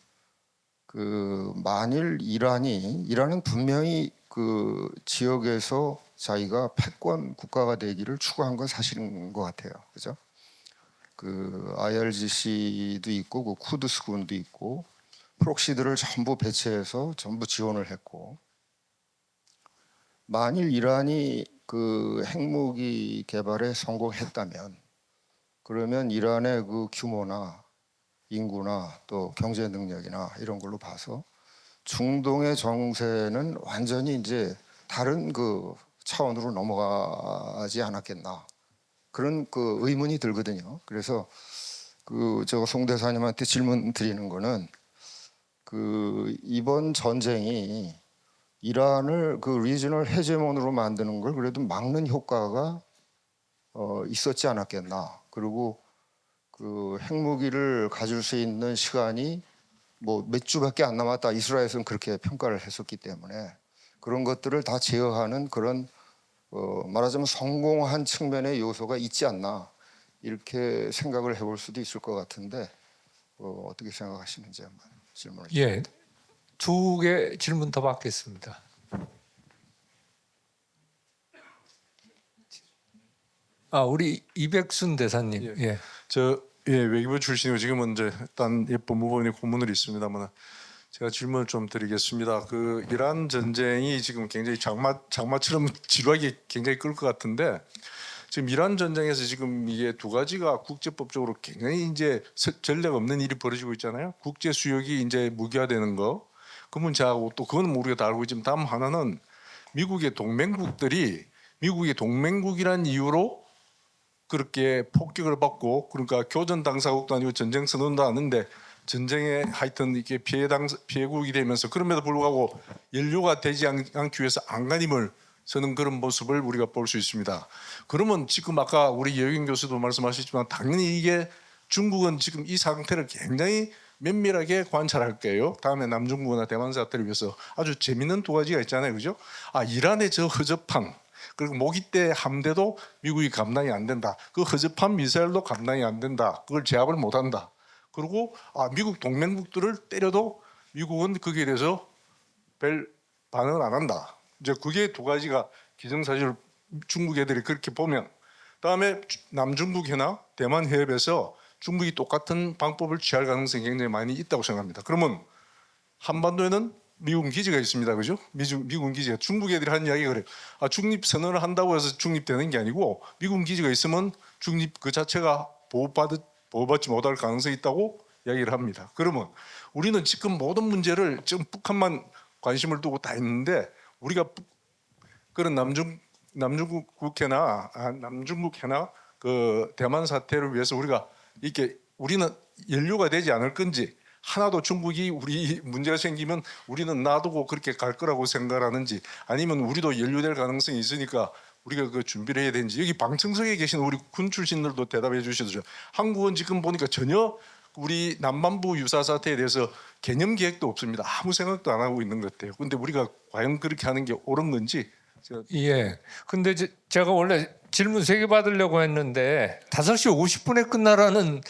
[SPEAKER 9] 그 만일 이란은 분명히 그 지역에서 자기가 패권 국가가 되기를 추구한 건 사실인 것 같아요. 그죠? 그 IRGC도 있고 그 쿠드스군도 있고 프록시들을 전부 배치해서 전부 지원을 했고 만일 이란이 그 핵무기 개발에 성공했다면 그러면 이란의 그 규모나 인구나 또 경제 능력이나 이런 걸로 봐서 중동의 정세는 완전히 이제 다른 그 차원으로 넘어가지 않았겠나 그런 그 의문이 들거든요. 그래서 그 저 송 대사님한테 질문 드리는 거는 그 이번 전쟁이 이란을 그 리저널 헤제몬으로 만드는 걸 그래도 막는 효과가 있었지 않았겠나. 그리고 그 핵무기를 가질 수 있는 시간이 뭐 몇 주밖에 안 남았다. 이스라엘에서는 그렇게 평가를 했었기 때문에 그런 것들을 다 제어하는 그런 말하자면 성공한 측면의 요소가 있지 않나 이렇게 생각을 해볼 수도 있을 것 같은데 어떻게 생각하시는지 한번 질문을.
[SPEAKER 1] 예, 2개 질문 더 받겠습니다. 우리 이백순 대사님. 예.
[SPEAKER 10] 외교부 출신이고 지금은 이제 딴 법무부원의 고문을 있습니다만 제가 질문을 좀 드리겠습니다. 그 이란 전쟁이 지금 굉장히 장마처럼 지루하게 굉장히 끌 것 같은데 지금 이란 전쟁에서 지금 이게 두 가지가 국제법적으로 굉장히 이제 전례가 없는 일이 벌어지고 있잖아요. 국제 수역이 이제 무기화되는 거 그 문제하고 또 그건 우리가 다 알고 있지만 다음 하나는 미국의 동맹국들이 미국이 동맹국이란 이유로 그렇게 폭격을 받고 그러니까 교전 당사국도 아니고 전쟁 선언도 하는데 전쟁에 하여튼 이게 피해국이 되면서 그럼에도 불구하고 연료가 되지 않기 위해서 안간힘을 쓰는 그런 모습을 우리가 볼 수 있습니다. 그러면 지금 아까 우리 여경 교수도 말씀하셨지만 당연히 이게 중국은 지금 이 상태를 굉장히 면밀하게 관찰할 거예요. 다음에 남중국이나 대만 사태를 위해서 아주 재밌는 두 가지가 있잖아요, 그죠? 이란의 저 허접함. 그리고 모기대 함대도 미국이 감당이 안 된다. 그 허접한 미사일도 감당이 안 된다. 그걸 제압을 못 한다. 그리고 미국 동맹국들을 때려도 미국은 거기에 대해서 별 반응을 안 한다. 이제 그게 두 가지가 기정사실 중국 애들이 그렇게 보면 다음에 남중국 해나 대만 해협에서 중국이 똑같은 방법을 취할 가능성이 굉장히 많이 있다고 생각합니다. 그러면 한반도에는 미군 기지가 있습니다. 그죠? 미군 기지가 중국 애들이 하는 이야기가 그래요. 중립 선언을 한다고 해서 중립되는 게 아니고 미군 기지가 있으면 중립 그 자체가 보호받지 못할 가능성이 있다고 이야기를 합니다. 그러면 우리는 지금 모든 문제를 지금 북한만 관심을 두고 다 있는데 우리가 그런 남중국해나 그 대만 사태를 위해서 우리가 이렇게 우리는 연료가 되지 않을 건지 하나도 중국이 우리 문제가 생기면 우리는 놔두고 그렇게 갈 거라고 생각하는지, 아니면 우리도 연루될 가능성이 있으니까 우리가 그 준비를 해야 되는지. 여기 방청석에 계신 우리 군 출신들도 대답해 주셔도. 한국은 지금 보니까 전혀 우리 남반부 유사 사태에 대해서 개념 계획도 없습니다. 아무 생각도 안 하고 있는 것 같아요. 근데 우리가 과연 그렇게 하는 게 옳은 건지.
[SPEAKER 1] 예. 근데 제가 원래 질문 3개 받으려고 했는데 5시 50분에 끝나라는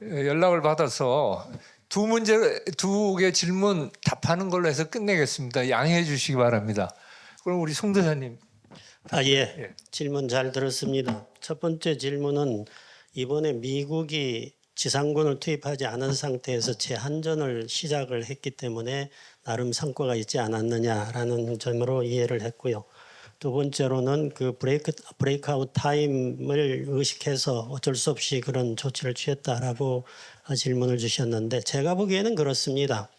[SPEAKER 1] 연락을 받아서 2개 질문 답하는 걸로 해서 끝내겠습니다. 양해해 주시기 바랍니다. 그럼 우리 송 대사님.
[SPEAKER 2] 예. 질문 잘 들었습니다. 첫 번째 질문은 이번에 미국이 지상군을 투입하지 않은 상태에서 재한전을 시작을 했기 때문에 나름 성과가 있지 않았느냐라는 점으로 이해를 했고요. 두 번째로는 그 브레이크아웃 타임을 의식해서 어쩔 수 없이 그런 조치를 취했다라고 질문을 주셨는데, 제가 보기에는 그렇습니다.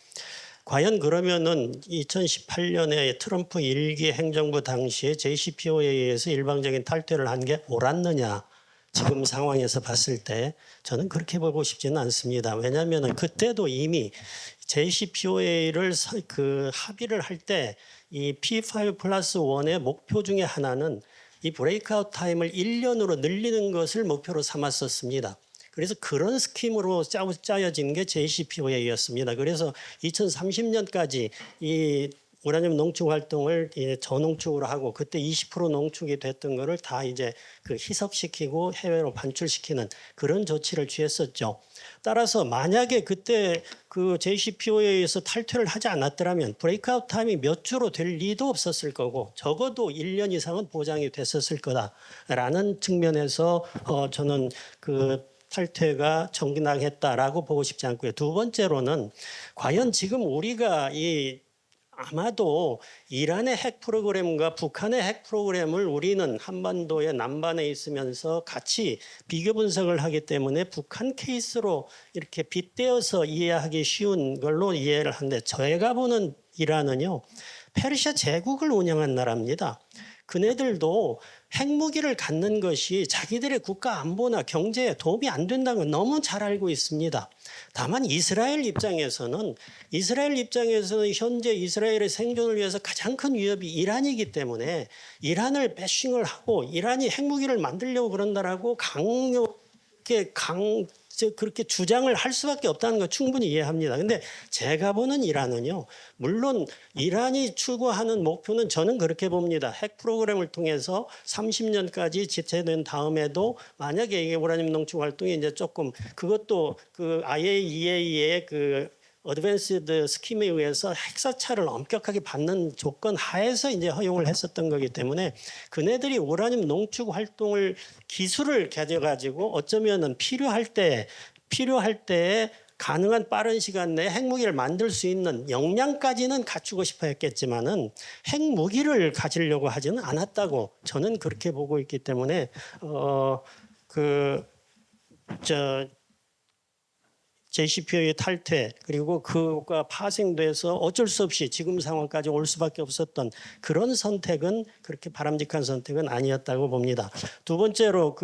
[SPEAKER 2] 과연 그러면은 2018년에 트럼프 1기 행정부 당시에 JCPOA에 의해서 일방적인 탈퇴를 한 게 옳았느냐? 지금 상황에서 봤을 때 저는 그렇게 보고 싶지는 않습니다. 왜냐하면 그때도 이미 JCPOA를 합의를 할 때 이 P5+1의 목표 중에 하나는 이 브레이크아웃 타임을 1년으로 늘리는 것을 목표로 삼았었습니다. 그래서 그런 스킴으로 짜여진 게 JCPOA였습니다. 그래서 2030년까지 이 우라늄 농축 활동을 저농축으로 하고, 그때 20% 농축이 됐던 거를 다 이제 그 희석시키고 해외로 반출시키는 그런 조치를 취했었죠. 따라서 만약에 그때 그 JCPOA에서 탈퇴를 하지 않았더라면 브레이크아웃 타임이 몇 주로 될 리도 없었을 거고, 적어도 1년 이상은 보장이 됐었을 거다라는 측면에서 저는 그 탈퇴가 정당했다라고 보고 싶지 않고요. 두 번째로는 과연 지금 우리가 아마도 이란의 핵 프로그램과 북한의 핵 프로그램을 우리는 한반도의 남반에 있으면서 같이 비교 분석을 하기 때문에 북한 케이스로 이렇게 빗대어서 이해하기 쉬운 걸로 이해를 하는데, 저희가 보는 이란은요, 페르시아 제국을 운영한 나라입니다. 그네들도 핵무기를 갖는 것이 자기들의 국가 안보나 경제에 도움이 안 된다는 걸 너무 잘 알고 있습니다. 다만 이스라엘 입장에서는 현재 이스라엘의 생존을 위해서 가장 큰 위협이 이란이기 때문에 이란을 배싱을 하고 이란이 핵무기를 만들려고 그런다라고 그렇게 주장을 할 수밖에 없다는 거 충분히 이해합니다. 근데 제가 보는 이란은요, 물론 이란이 추구하는 목표는 저는 그렇게 봅니다. 핵 프로그램을 통해서 30년까지 지체된 다음에도 만약에 이게 우라늄 농축 활동이 이제 조금, 그것도 그 IAEA의 그 어드밴스드 스킴에 의해서 핵사찰을 엄격하게 받는 조건 하에서 이제 허용을 했었던 거기 때문에 그네들이 우라늄 농축 활동을 기술을 가져가지고 어쩌면은 필요할 때 가능한 빠른 시간 내에 핵무기를 만들 수 있는 역량까지는 갖추고 싶어 했겠지만은 핵무기를 가지려고 하지는 않았다고 저는 그렇게 보고 있기 때문에 JCPOA 탈퇴, 그리고 그가 파생돼서 어쩔 수 없이 지금 상황까지 올 수밖에 없었던 그런 선택은 그렇게 바람직한 선택은 아니었다고 봅니다. 두 번째로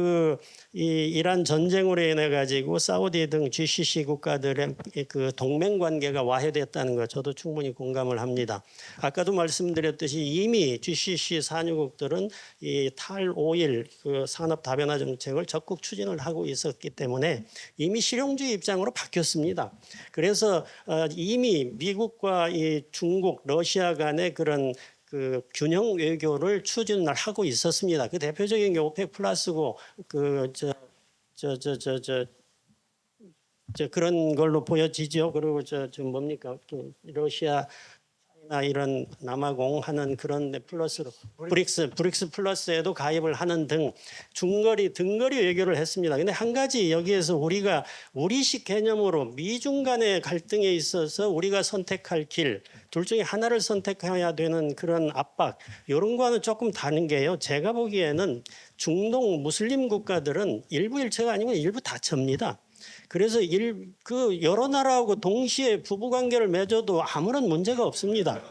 [SPEAKER 2] 이 이란 전쟁으로 인해 가지고 사우디 등 GCC 국가들의 그 동맹 관계가 와해됐다는 것 저도 충분히 공감을 합니다. 아까도 말씀드렸듯이 이미 GCC 산유국들은 이 탈오일 그 산업 다변화 정책을 적극 추진을 하고 있었기 때문에 이미 실용주의 입장으로 바뀌었습니다. 그래서 이미 미국과 이 중국, 러시아 간의 그런 그 균형 외교를 추진을 하고 있었습니다. 그 대표적인 게 오펙 플러스고 그런 걸로 보여지죠. 그리고 뭡니까? 러시아 이런 남아공 하는 그런 플러스로 브릭스 플러스에도 가입을 하는 등 등거리 외교를 했습니다. 근데 한 가지 여기에서 우리가 우리식 개념으로 미중 간의 갈등에 있어서 우리가 선택할 길 둘 중에 하나를 선택해야 되는 그런 압박, 이런 거는 조금 다른 게요. 제가 보기에는 중동 무슬림 국가들은 일부 일체가 아니고 일부 다처입니다. 그래서 여러 나라하고 동시에 부부관계를 맺어도 아무런 문제가 없습니다.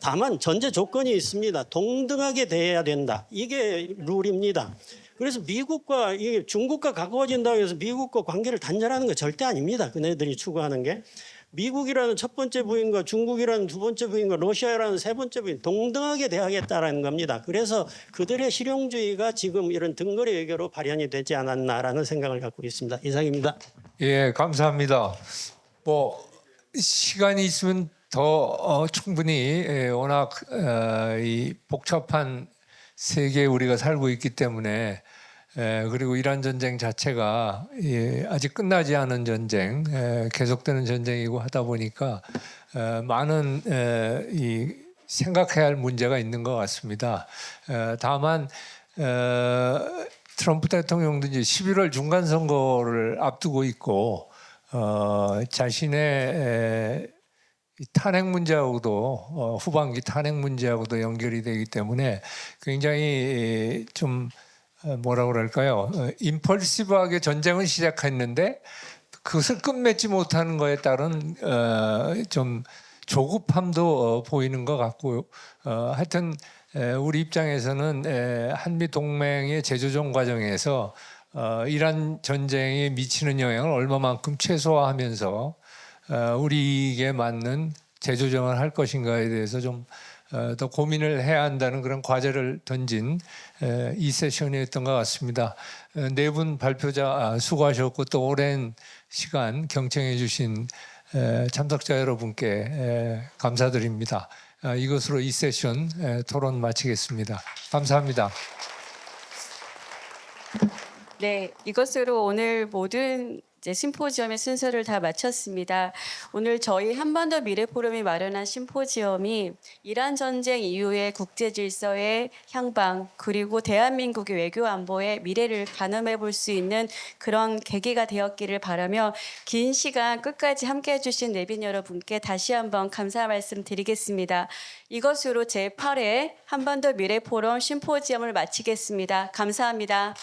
[SPEAKER 2] 다만 전제 조건이 있습니다. 동등하게 대해야 된다. 이게 룰입니다. 그래서 미국과 이 중국과 가까워진다고 해서 미국과 관계를 단절하는 거 절대 아닙니다. 그네들이 추구하는 게. 미국이라는 첫 번째 부인과 중국이라는 두 번째 부인과 러시아라는 세 번째 부인 동등하게 대하겠다라는 겁니다. 그래서 그들의 실용주의가 지금 이런 등거리 외교로 발현이 되지 않았나라는 생각을 갖고 있습니다. 이상입니다.
[SPEAKER 1] 예, 감사합니다. 뭐 시간이 있으면 더 충분히 워낙 이 복잡한 세계에 우리가 살고 있기 때문에 그리고 이란 전쟁 자체가 아직 끝나지 않은 전쟁, 계속되는 전쟁이고 하다 보니까 많은 이 생각해야 할 문제가 있는 것 같습니다. 다만 트럼프 대통령도 이제 11월 중간 선거를 앞두고 있고 자신의 이 탄핵 문제하고도 후반기 탄핵 문제하고도 연결이 되기 때문에 굉장히 좀 뭐라 그럴까요? 임펄시브하게 전쟁을 시작했는데 그것을 끝맺지 못하는 것에 따른 좀 조급함도 보이는 것 같고 하여튼 우리 입장에서는 한미 동맹의 재조정 과정에서 이란 전쟁이 미치는 영향을 얼마만큼 최소화하면서 우리에게 맞는 재조정을 할 것인가에 대해서 좀 더 고민을 해야 한다는 그런 과제를 던진 이 세션이었던 것 같습니다. 네 분 발표자 수고하셨고 또 오랜 시간 경청해 주신 참석자 여러분께 감사드립니다. 이것으로 이 세션 토론 마치겠습니다. 감사합니다.
[SPEAKER 11] 네, 이것으로 오늘 모든 이제 심포지엄의 순서를 다 마쳤습니다. 오늘 저희 한반도 미래 포럼이 마련한 심포지엄이 이란 전쟁 이후의 국제 질서의 향방 그리고 대한민국의 외교 안보의 미래를 가늠해 볼 수 있는 그런 계기가 되었기를 바라며 긴 시간 끝까지 함께해 주신 내빈 여러분께 다시 한번 감사 말씀 드리겠습니다. 이것으로 제8회 한반도 미래 포럼 심포지엄을 마치겠습니다. 감사합니다.